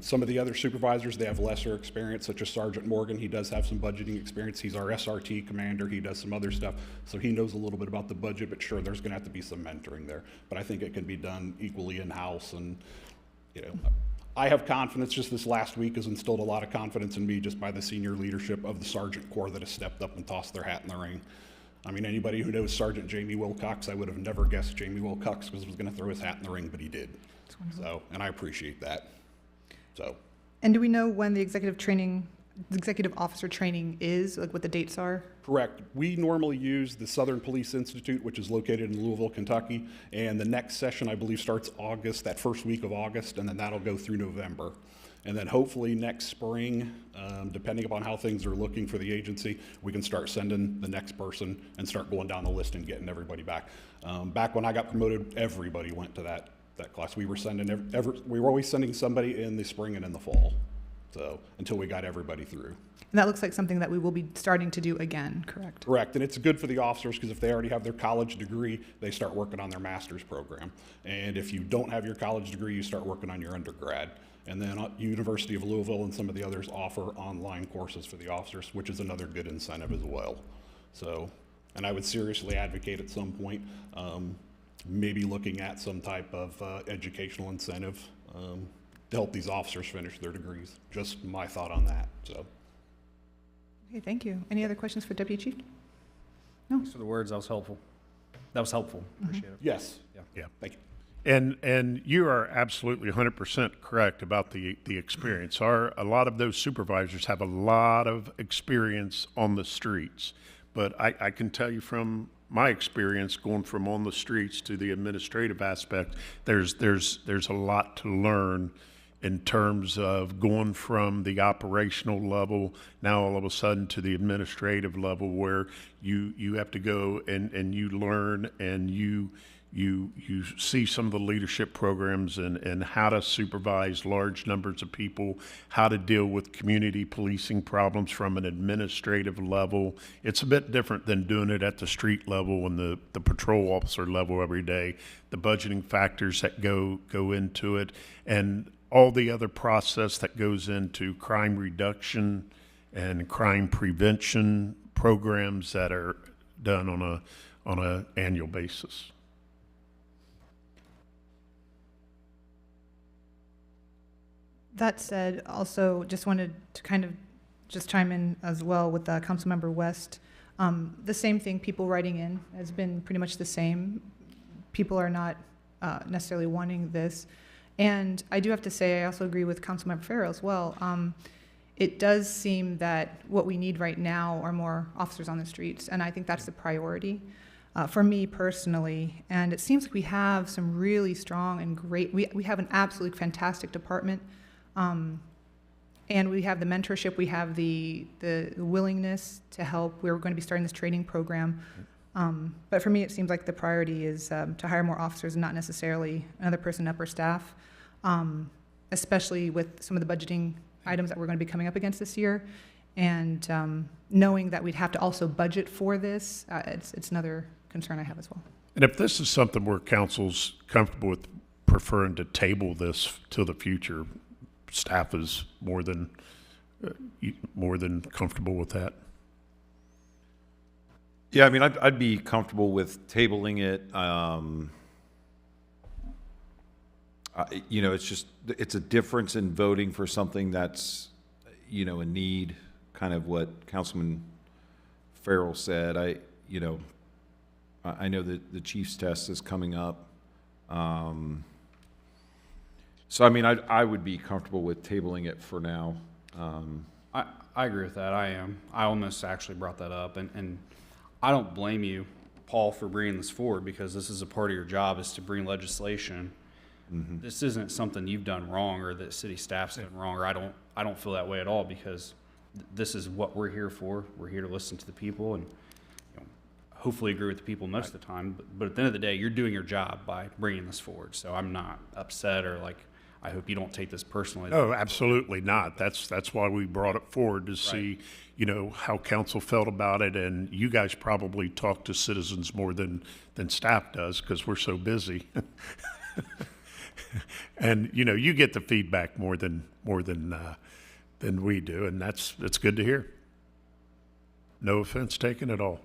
Some of the other supervisors, they have lesser experience, such as Sergeant Morgan. He does have some budgeting experience. He's our SRT commander. He does some other stuff, so he knows a little bit about the budget, but sure, there's gonna have to be some mentoring there. But I think it can be done equally in-house, and I have confidence. Just this last week has instilled a lot of confidence in me just by the senior leadership of the Sergeant Corps that has stepped up and tossed their hat in the ring. I mean, anybody who knows Sergeant Jamie Wilcox, I would have never guessed Jamie Wilcox was gonna throw his hat in the ring, but he did. And I appreciate that. And do we know when the executive officer training is, like what the dates are? Correct. We normally use the Southern Police Institute, which is located in Louisville, Kentucky, and the next session, I believe, starts August, that first week of August, and then that'll go through November. And then hopefully next spring, depending upon how things are looking for the agency, we can start sending the next person and start going down the list and getting everybody back. Back when I got promoted, everybody went to that class. We were always sending somebody in the spring and in the fall, until we got everybody through. And that looks like something that we will be starting to do again, correct? Correct, and it's good for the officers because if they already have their college degree, they start working on their master's program. And if you don't have your college degree, you start working on your undergrad. And then University of Louisville and some of the others offer online courses for the officers, which is another good incentive as well. And I would seriously advocate at some point, maybe looking at some type of educational incentive to help these officers finish their degrees. Just my thought on that. Okay, thank you. Any other questions for Deputy Chief? No? Thanks for the words, that was helpful. that was helpful. Appreciate it. Yes. Yeah. Yeah, thank you. And you are absolutely 100% correct about the experience. A lot of those supervisors have a lot of experience on the streets, but I can tell you from my experience going from on the streets to the administrative aspect, there's a lot to learn in terms of going from the operational level now all of a sudden to the administrative level, where you have to go and you learn and you see some of the leadership programs and how to supervise large numbers of people, how to deal with community policing problems from an administrative level. It's a bit different than doing it at the street level and the patrol officer level every day. The budgeting factors that go into it, and all the other process that goes into crime reduction and crime prevention programs that are done on a annual basis. That said, also just wanted to kind of just chime in as well with Councilmember West. The same thing, people writing in has been pretty much the same. People are not necessarily wanting this. And I do have to say, I also agree with Councilmember Farrell as well. It does seem that what we need right now are more officers on the streets, and I think that's the priority for me personally. And it seems like we have some really strong and great, we have an absolutely fantastic department, and we have the mentorship, we have the willingness to help. We're going to be starting this training program. But for me, it seems like the priority is to hire more officers and not necessarily another person upper staff, especially with some of the budgeting items that we're going to be coming up against this year. And knowing that we'd have to also budget for this, it's another concern I have as well. And if this is something where council's comfortable with preferring to table this till the future, staff is more than comfortable with that. Yeah, I mean, I'd be comfortable with tabling it. You know, it's a difference in voting for something that's, you know, a need, kind of what Councilman Farrell said. I know that the Chiefs test is coming up. So, I mean, I would be comfortable with tabling it for now. I agree with that. I am. I almost actually brought that up, and I don't blame you, Paul, for bringing this forward, because this is a part of your job, is to bring legislation. Mm-hmm. This isn't something you've done wrong or that city staff's done wrong, or I don't feel that way at all, because this is what we're here for. We're here to listen to the people and hopefully agree with the people most of the time. But at the end of the day, you're doing your job by bringing this forward. So I'm not upset or like, I hope you don't take this personally. No, absolutely not. That's why we brought it forward, to see, how council felt about it. And you guys probably talk to citizens more than staff does, because we're so busy. And you get the feedback more than we do, and that's good to hear. No offense taken at all.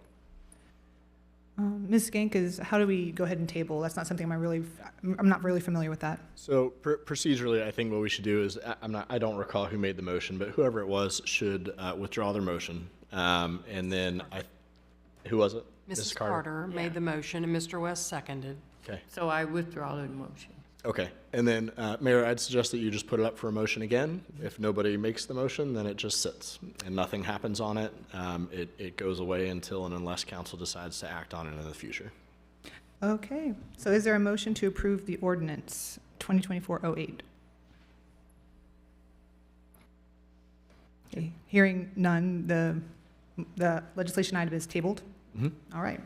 Ms. Skank, how do we go ahead and table? That's not something I'm not really familiar with that. So procedurally, I think what we should do is, I don't recall who made the motion, but whoever it was should withdraw their motion. And then who was it? Mrs. Carter made the motion, and Mr. West seconded. Okay. So I withdraw the motion. Okay. And then, Mayor, I'd suggest that you just put it up for a motion again. If nobody makes the motion, then it just sits and nothing happens on it. It goes away until and unless council decides to act on it in the future. Okay. So is there a motion to approve the ordinance 2024-08? Okay. Hearing none, the legislation item is tabled? Mm-hmm. All right.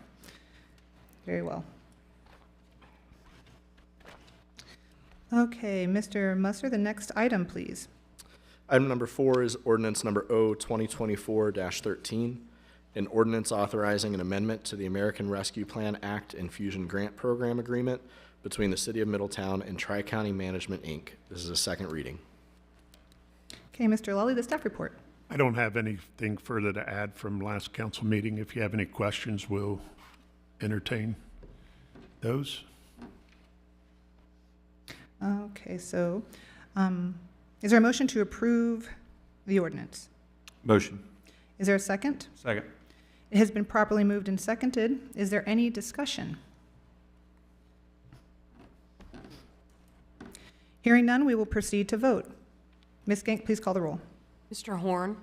Very well. Okay, Mr. Musser, the next item, please. Item number 4 is ordinance number O-2024-13, an ordinance authorizing an amendment to the American Rescue Plan Act and Fusion Grant Program Agreement between the City of Middletown and Tri-County Management, Inc. This is a second reading. Okay, Mr. Lully, the staff report. I don't have anything further to add from last council meeting. If you have any questions, we'll entertain those. Okay, so is there a motion to approve the ordinance? Motion. Is there a second? Second. It has been properly moved and seconded. Is there any discussion? Hearing none, we will proceed to vote. Ms. Gank, please call the roll. Mr. Horn,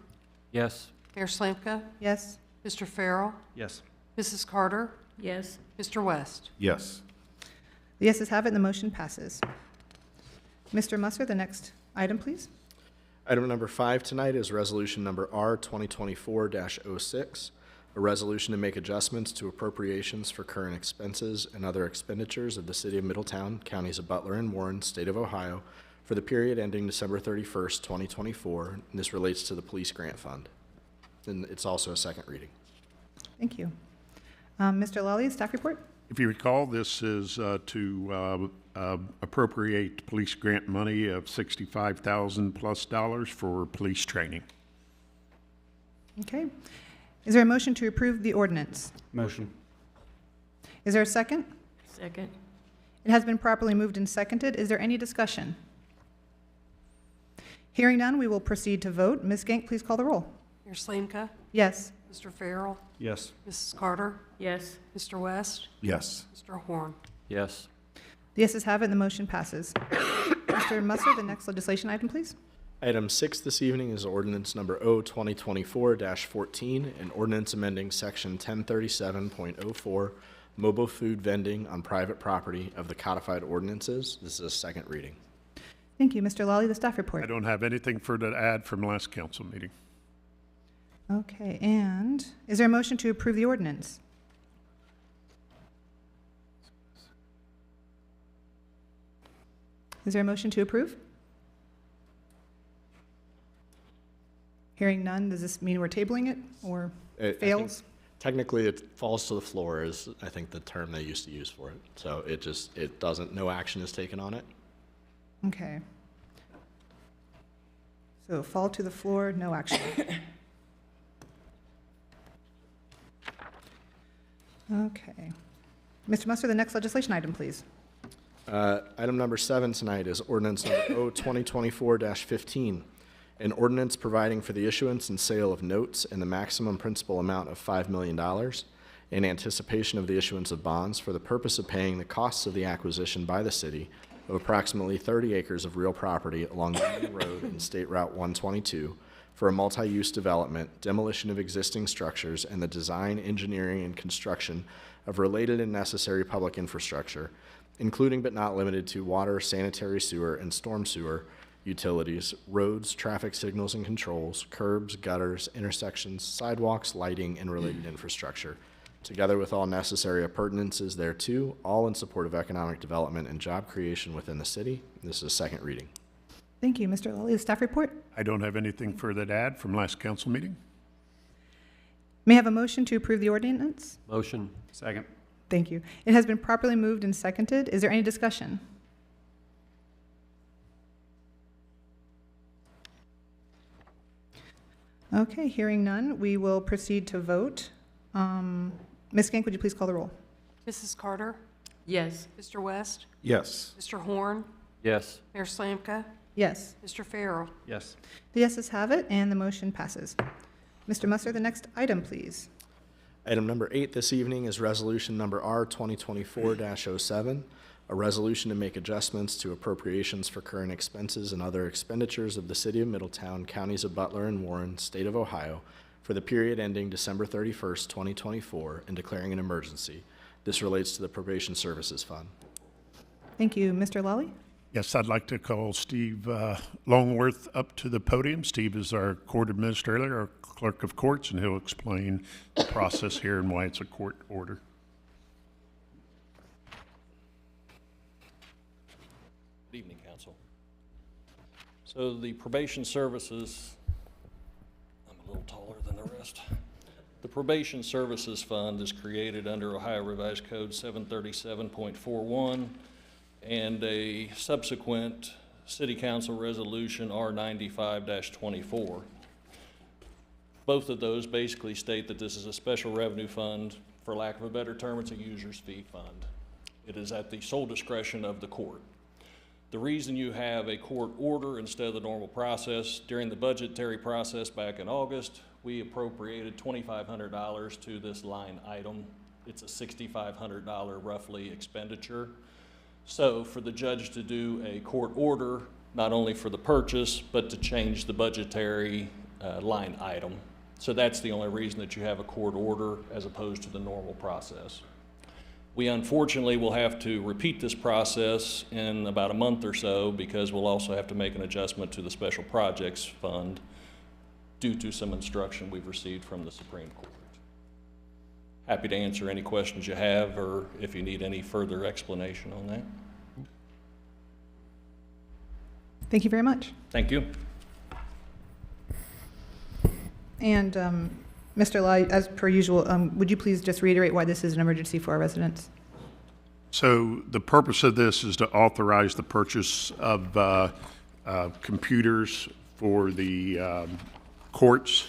Yes. Mayor Slanka, Yes? Mr. Farrell, Yes. Mrs. Carter, Yes. Mr. West. Yes. The yeses have it, and the motion passes. Mr. Musser, the next item, please. Item number 5 tonight is resolution number R 2024-06, a resolution to make adjustments to appropriations for current expenses and other expenditures of the City of Middletown, Counties of Butler and Warren, State of Ohio, for the period ending December 31st, 2024. And this relates to the Police Grant Fund. And it's also a second reading. Thank you. Mr. Lally, staff report? If you recall, this is to appropriate police grant money of $65,000+ for police training. Okay. Is there a motion to approve the ordinance? Motion. Is there a second? Second. It has been properly moved and seconded. Is there any discussion? Hearing none, we will proceed to vote. Ms. Gank, please call the roll. Mayor Slanka, Yes? Mr. Farrell, Yes. Mrs. Carter, Yes. Mr. West, Yes. Mr. Horn. Yes. The yeses have it, and the motion passes. Mr. Musser, the next legislation item, please. Item 6 this evening is ordinance number O 2024-14, an ordinance amending section 1037.04, mobile food vending on private property of the codified ordinances. This is a second reading. Thank you. Mr. Lally, the staff I report. don't have anything further to add from last council meeting. Okay, and is there a motion to approve the ordinance? Is there a motion to approve? Hearing none, does this mean we're tabling it or I think fails? Technically, it falls to the floor is, I think, the term they used to use for it. So it doesn't, no action is taken on it. Okay. So fall to the floor, no action. Okay. Mr. Musser, the next legislation item, please. Item number 7 tonight is ordinance number O 2024-15, an ordinance providing for the issuance and sale of notes in the maximum principal amount of $5 million in anticipation of the issuance of bonds for the purpose of paying the costs of the acquisition by the city of approximately 30 acres of real property along Union Road and State Route 122 for a multi-use development, demolition of existing structures, and the design, engineering, and construction of related and necessary public infrastructure, including but not limited to water, sanitary sewer, and storm sewer utilities, roads, traffic signals and controls, curbs, gutters, intersections, sidewalks, lighting, and related infrastructure, together with all necessary appurtenances thereto, all in support of economic development and job creation within the city. This is a second reading. Thank you. Mr. Lally, the staff report. I don't have anything further to add from last council meeting. May I have a motion to approve the ordinance? Motion. Second. Thank you. It has been properly moved and seconded. Is there any discussion? Okay, hearing none, we will proceed to vote. Ms. Gank, would you please call the roll? Mrs. Carter, Yes. Mr. West, Yes. Mr. Horn, Yes. Mayor Slanka, Yes. Mr. Farrell. Yes. The yeses have it, and the motion passes. Mr. Musser, the next item, please. Item number 8 this evening is resolution number R 2024-07, a resolution to make adjustments to appropriations for current expenses and other expenditures of the City of Middletown, Counties of Butler and Warren, State of Ohio, for the period ending December 31st, 2024, and declaring an emergency. This relates to the Probation Services Fund. Thank you. Mr. Lally? Yes, I'd like to call Steve Longworth up to the podium. Steve is our court administrator, our clerk of courts, and he'll explain the process here and why it's a court order. Good evening, Council. So the probation services, I'm a little taller than the rest. The Probation Services Fund is created under Ohio Revised Code 737.41 and a subsequent City Council Resolution R95-24. Both of those basically state that this is a special revenue fund. For lack of a better term, it's a user's fee fund. It is at the sole discretion of the court. The reason you have a court order instead of the normal process, during the budgetary process back in August, we appropriated $2,500 to this line item. It's a $6,500 roughly expenditure. So for the judge to do a court order, not only for the purchase, but to change the budgetary line item. So that's the only reason that you have a court order as opposed to the normal process. We unfortunately will have to repeat this process in about a month or so because we'll also have to make an adjustment to the Special Projects Fund due to some instruction we've received from the Supreme Court. Happy to answer any questions you have or if you need any further explanation on that. Thank you very much. Thank you. And Mr. Lai, as per usual, would you please just reiterate why this is an emergency for our residents? So the purpose of this is to authorize the purchase of computers for the courts.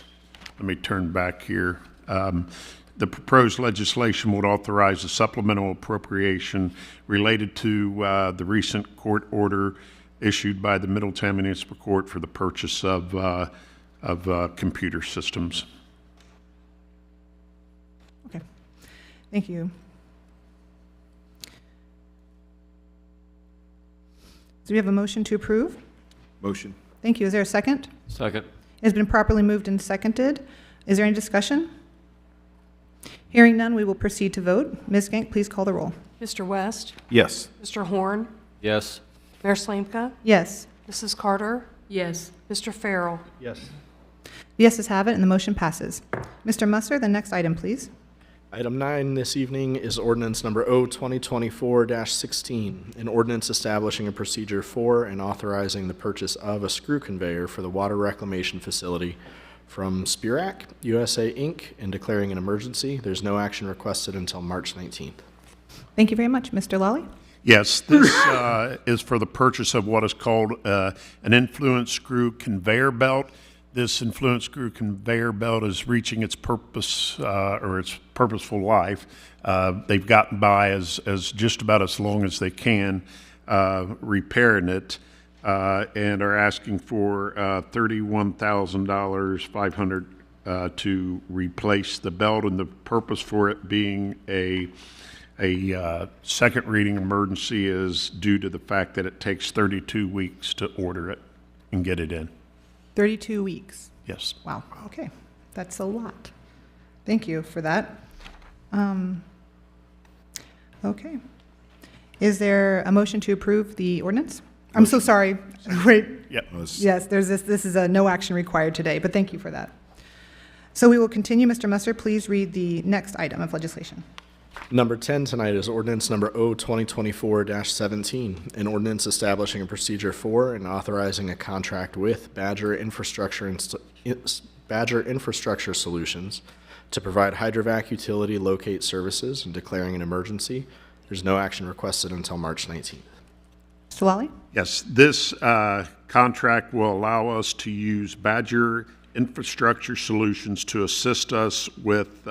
Let me turn back here. The proposed legislation would authorize a supplemental appropriation related to the recent court order issued by the Middletown Municipal Court for the purchase of computer systems. Okay, thank you. Do we have a motion to approve? Motion. Thank you. Is there a second? Second. It has been properly moved and seconded. Is there any discussion? Hearing none, we will proceed to vote. Ms. Gank, please call the roll. Mr. West? Yes. Mr. Horn? Yes. Mayor Slanka? Yes. Mrs. Carter? Yes. Mr. Farrell? Yes. The yeses have it, and the motion passes. Mr. Musser, the next item, please. Item 9 this evening is ordinance number O-2024-16, an ordinance establishing a procedure for and authorizing the purchase of a screw conveyor for the water reclamation facility from Spirac USA, Inc., and declaring an emergency. There's no action requested until March 19th. Thank you very much. Mr. Lally? Yes, this is for the purchase of what is called an influence screw conveyor belt. This influence screw conveyor belt is reaching its purpose or its purposeful life. They've gotten by as just about as long as they can repairing it and are asking for $31,500 to replace the belt, and the purpose for it being a second reading emergency is due to the fact that it takes 32 weeks to order it and get it in. 32 weeks. Yes. Wow, okay. That's a lot. Thank you for that. Okay. Is there a motion to approve the ordinance? I'm so sorry. Wait. Yep. Yes, there's this is a no action required today, but thank you for that. So we will continue. Mr. Musser, please read the next item of legislation. Number 10 tonight is ordinance number O-2024-17, an ordinance establishing a procedure for and authorizing a contract with Badger Infrastructure Solutions to provide hydrovac utility locate services and declaring an emergency. There's no action requested until March 19th. Mr. Lally? Yes, this contract will allow us to use Badger Infrastructure Solutions to assist us with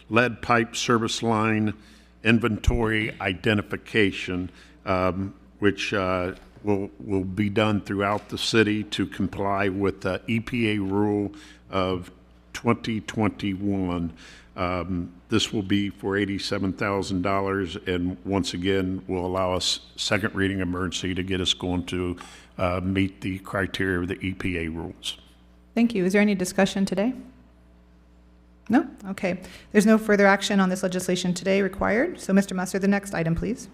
lead pipe service line inventory identification, which will be done throughout the city to comply with the EPA rule of 2021. This will be for $87,000, and once again will allow us second reading emergency to get us going to meet the criteria of the EPA rules. Thank you. Is there any discussion today? No? Okay. There's no further action on this legislation today required. So, Mr. Musser, the next item, please.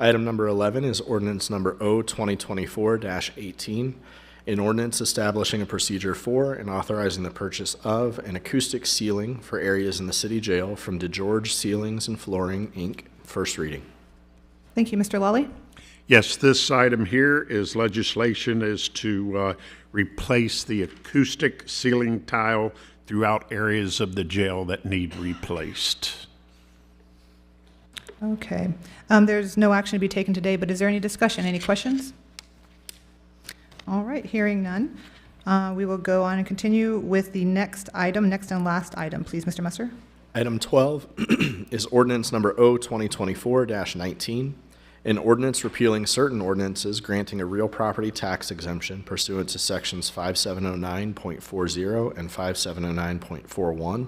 Item number 11 is ordinance number O-2024-18, an ordinance establishing a procedure for and authorizing the purchase of an acoustic ceiling for areas in the city jail from DeGeorge Ceilings and Flooring, Inc., first reading. Thank you. Mr. Lally? Yes, this item here is legislation is to replace the acoustic ceiling tile throughout areas of the jail that need replaced. Okay. There's no action to be taken today, but is there any discussion? Any questions? All right. Hearing none, we will go on and continue with the next item, next and last item. Please, Mr. Musser. Item 12 is ordinance number O-2024-19, an ordinance repealing certain ordinances granting a real property tax exemption pursuant to sections 5709.40 and 5709.41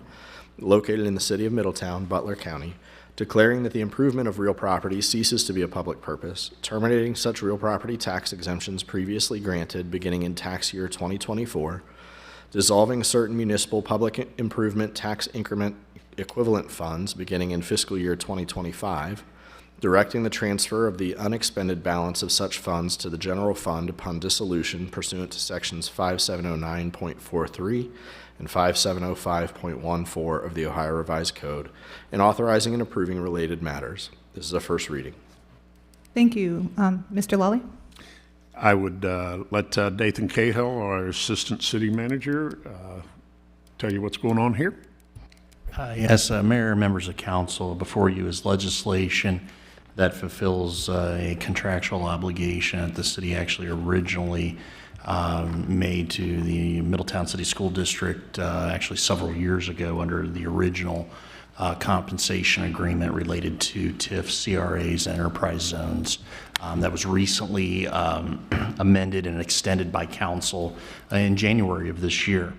located in the city of Middletown, Butler County, declaring that the improvement of real property ceases to be a public purpose, terminating such real property tax exemptions previously granted beginning in tax year 2024, dissolving certain municipal public improvement tax increment equivalent funds beginning in fiscal year 2025, directing the transfer of the unexpended balance of such funds to the general fund upon dissolution pursuant to sections 5709.43 and 5705.14 of the Ohio Revised Code, and authorizing and approving related matters. This is a first reading. Thank you. Mr. Lawley? I would let Dathan Cahill, our Assistant City Manager, tell you what's going on here. Yes, Mayor, members of council, before you is legislation that fulfills a contractual obligation that the city actually originally made to the Middletown City School District actually several years ago under the original compensation agreement related to TIF, CRAs, and enterprise zones. That was recently amended and extended by council in January of this year.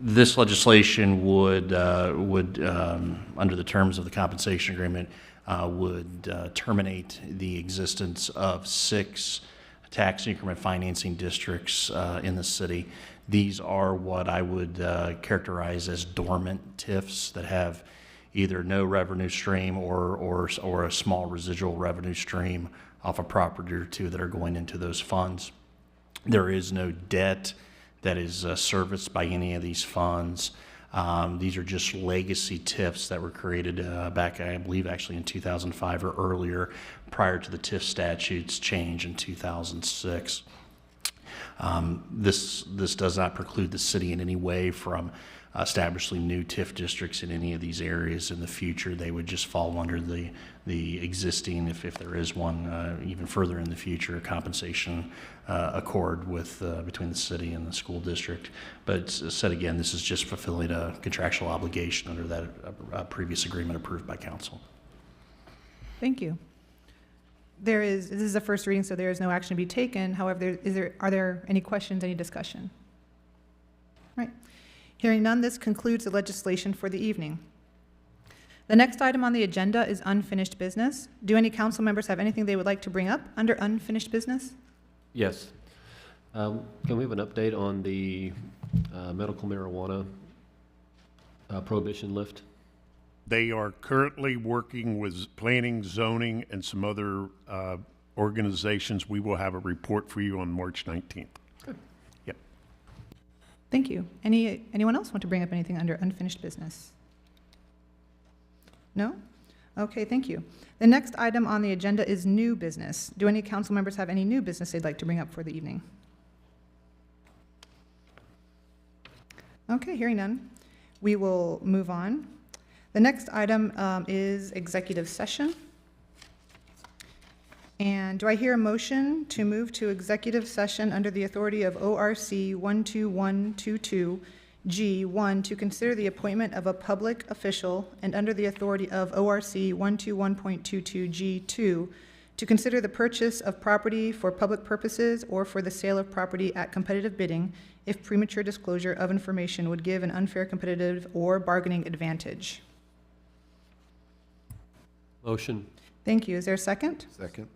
This legislation would under the terms of the compensation agreement, would terminate the existence of 6 tax increment financing districts in the city. These are what I would characterize as dormant TIFs that have either no revenue stream or a small residual revenue stream off a property or two that are going into those funds. There is no debt that is serviced by any of these funds. These are just legacy TIFs that were created back, I believe, actually in 2005 or earlier, prior to the TIF statutes change in 2006. This does not preclude the city in any way from establishing new TIF districts in any of these areas in the future. They would just fall under the existing, if there is one, even further in the future, compensation accord with between the city and the school district. But said again, this is just fulfilling a contractual obligation under that previous agreement approved by council. Thank you. This is a first reading, so there is no action to be taken. However, are there any questions, any discussion? All right. Hearing none, this concludes the legislation for the evening. The next item on the agenda is unfinished business. Do any council members have anything they would like to bring up under unfinished business? Yes. Can we have an update on the medical marijuana prohibition lift? They are currently working with planning, zoning, and some other organizations. We will have a report for you on March 19th. Good. Yep. Thank you. Anyone else want to bring up anything under unfinished business? No? Okay, thank you. The next item on the agenda is new business. Do any council members have any new business they'd like to bring up for the evening? Okay, hearing none, we will move on. The next item is executive session. And do I hear a motion to move to executive session under the authority of ORC 12122 G1 to consider the appointment of a public official, and under the authority of ORC 121.22 G2 to consider the purchase of property for public purposes or for the sale of property at competitive bidding if premature disclosure of information would give an unfair competitive or bargaining advantage. Motion. Thank you. Is there a second? Second.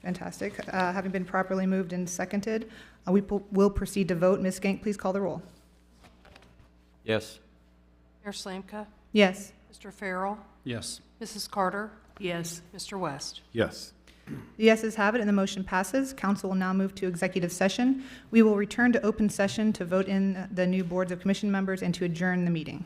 Fantastic. Having been properly moved and seconded, we will proceed to vote. Ms. Skank, please call the roll. Yes. Mayor Slamka? Yes. Mr. Farrell? Yes. Mrs. Carter? Yes. Mr. West? Yes. The yeses have it, and the motion passes. Council will now move to executive session. We will return to open session to vote in the new boards of commission members and to adjourn the meeting.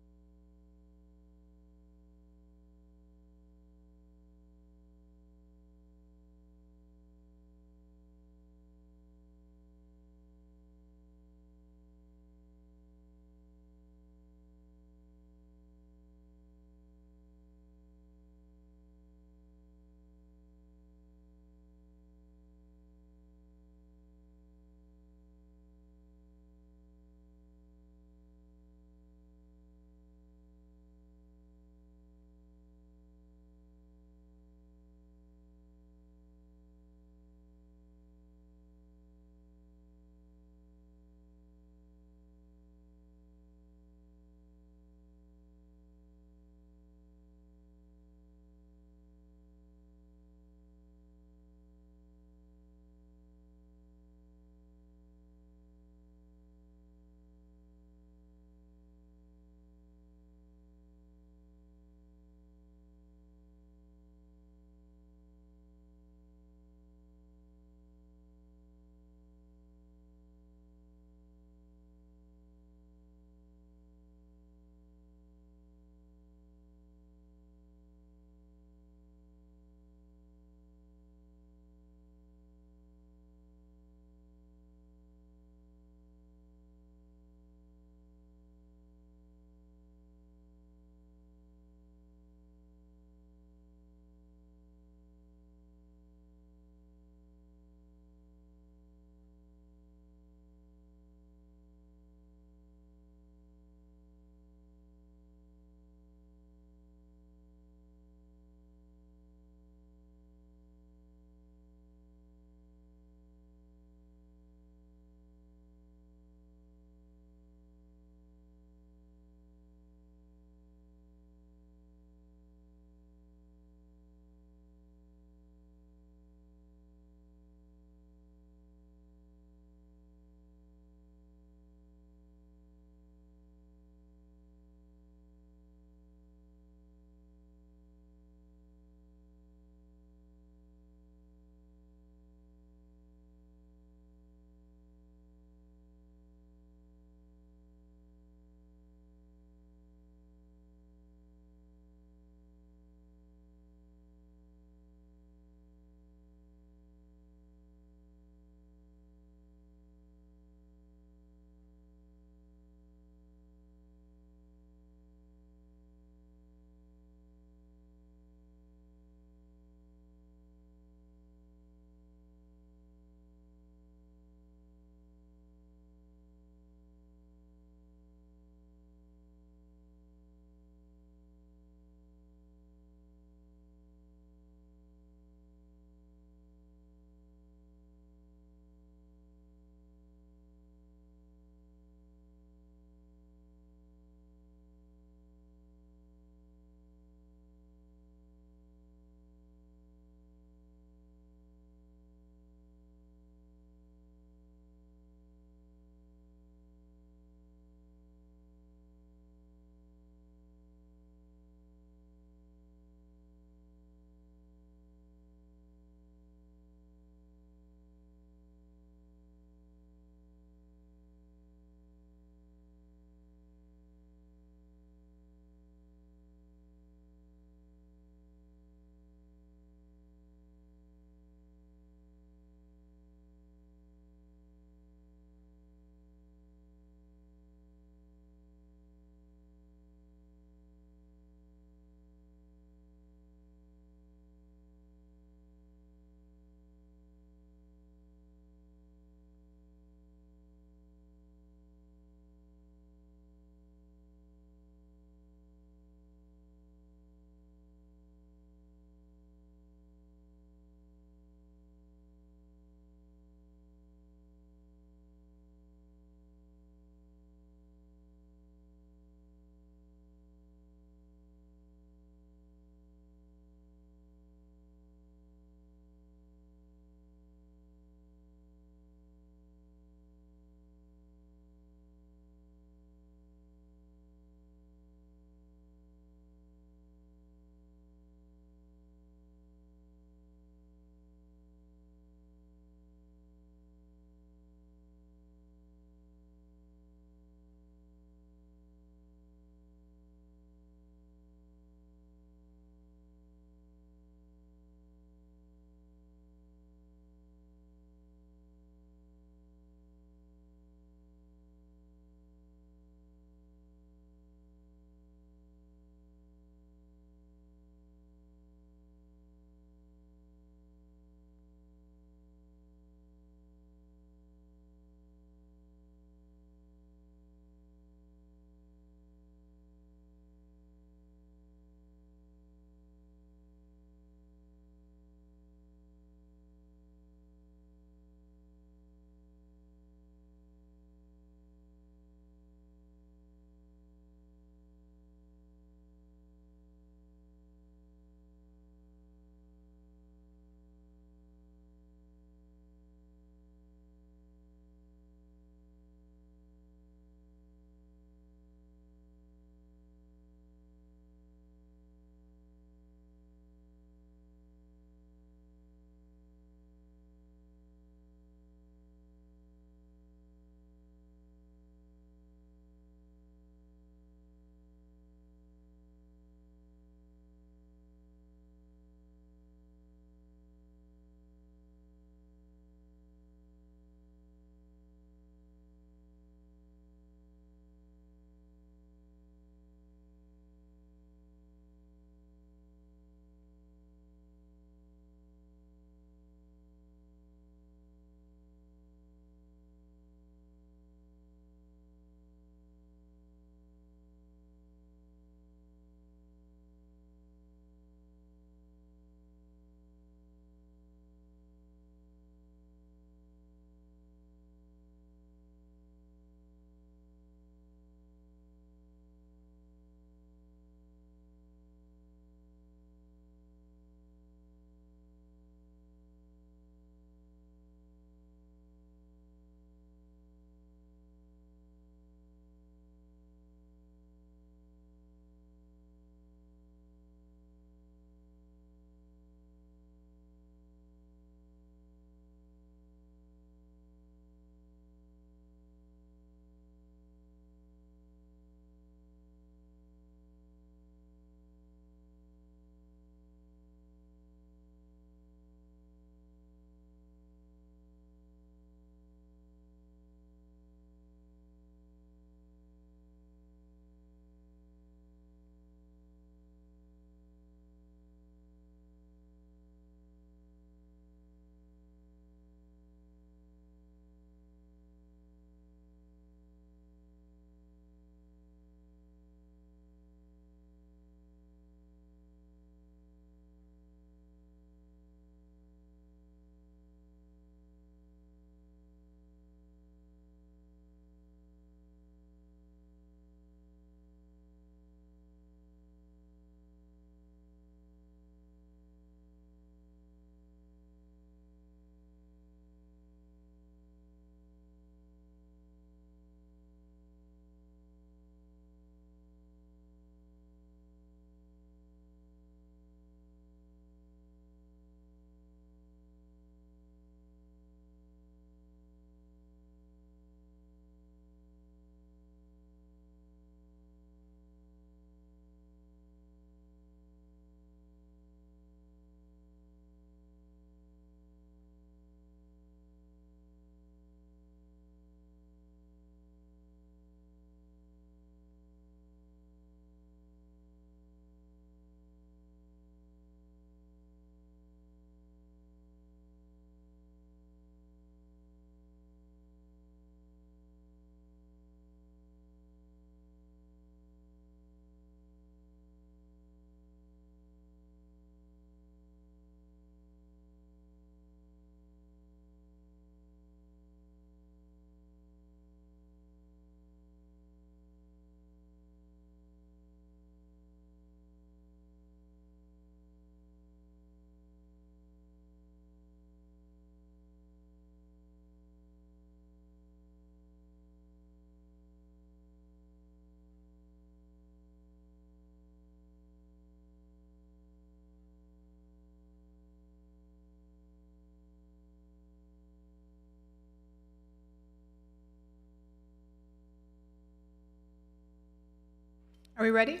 Are we ready?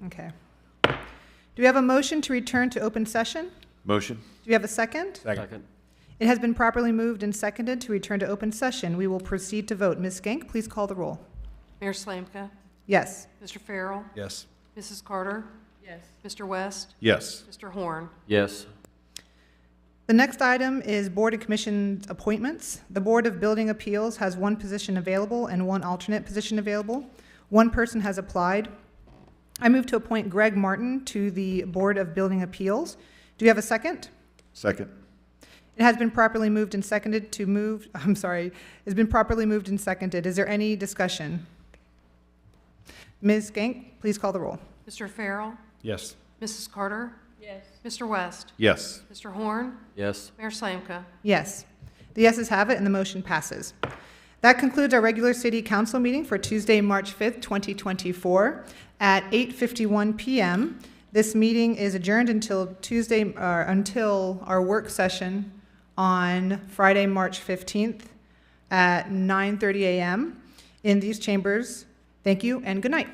Okay. Do we have a motion to return to open session? Motion? Do we have a second? Second. It has been properly moved and seconded to return to open session. We will proceed to vote. Ms. Skank, please call the roll. Mayor Slanka? Yes. Mr. Farrell? Yes. Mrs. Carter? Yes. Mr. West? Yes. Mr. Horn? Yes. The next item is Board and Commission appointments. The Board of Building Appeals has one position available and one alternate position available. One person has applied. I move to appoint Greg Martin to the Board of Building Appeals. Do we have a second? Second. It has been properly moved and seconded to move, it's been properly moved and seconded. Is there any discussion? Ms. Skank, please call the roll. Mr. Farrell? Yes. Mrs. Carter? Yes. Mr. West? Yes. Mr. Horn? Yes. Mayor Slanka? Yes. The yeses have it, and the motion passes. That concludes our regular city council meeting for Tuesday, March 5th, 2024, at 8:51 p.m. This meeting is adjourned until until our work session on Friday, March 15th at 9:30 a.m. in these chambers. Thank you and good night.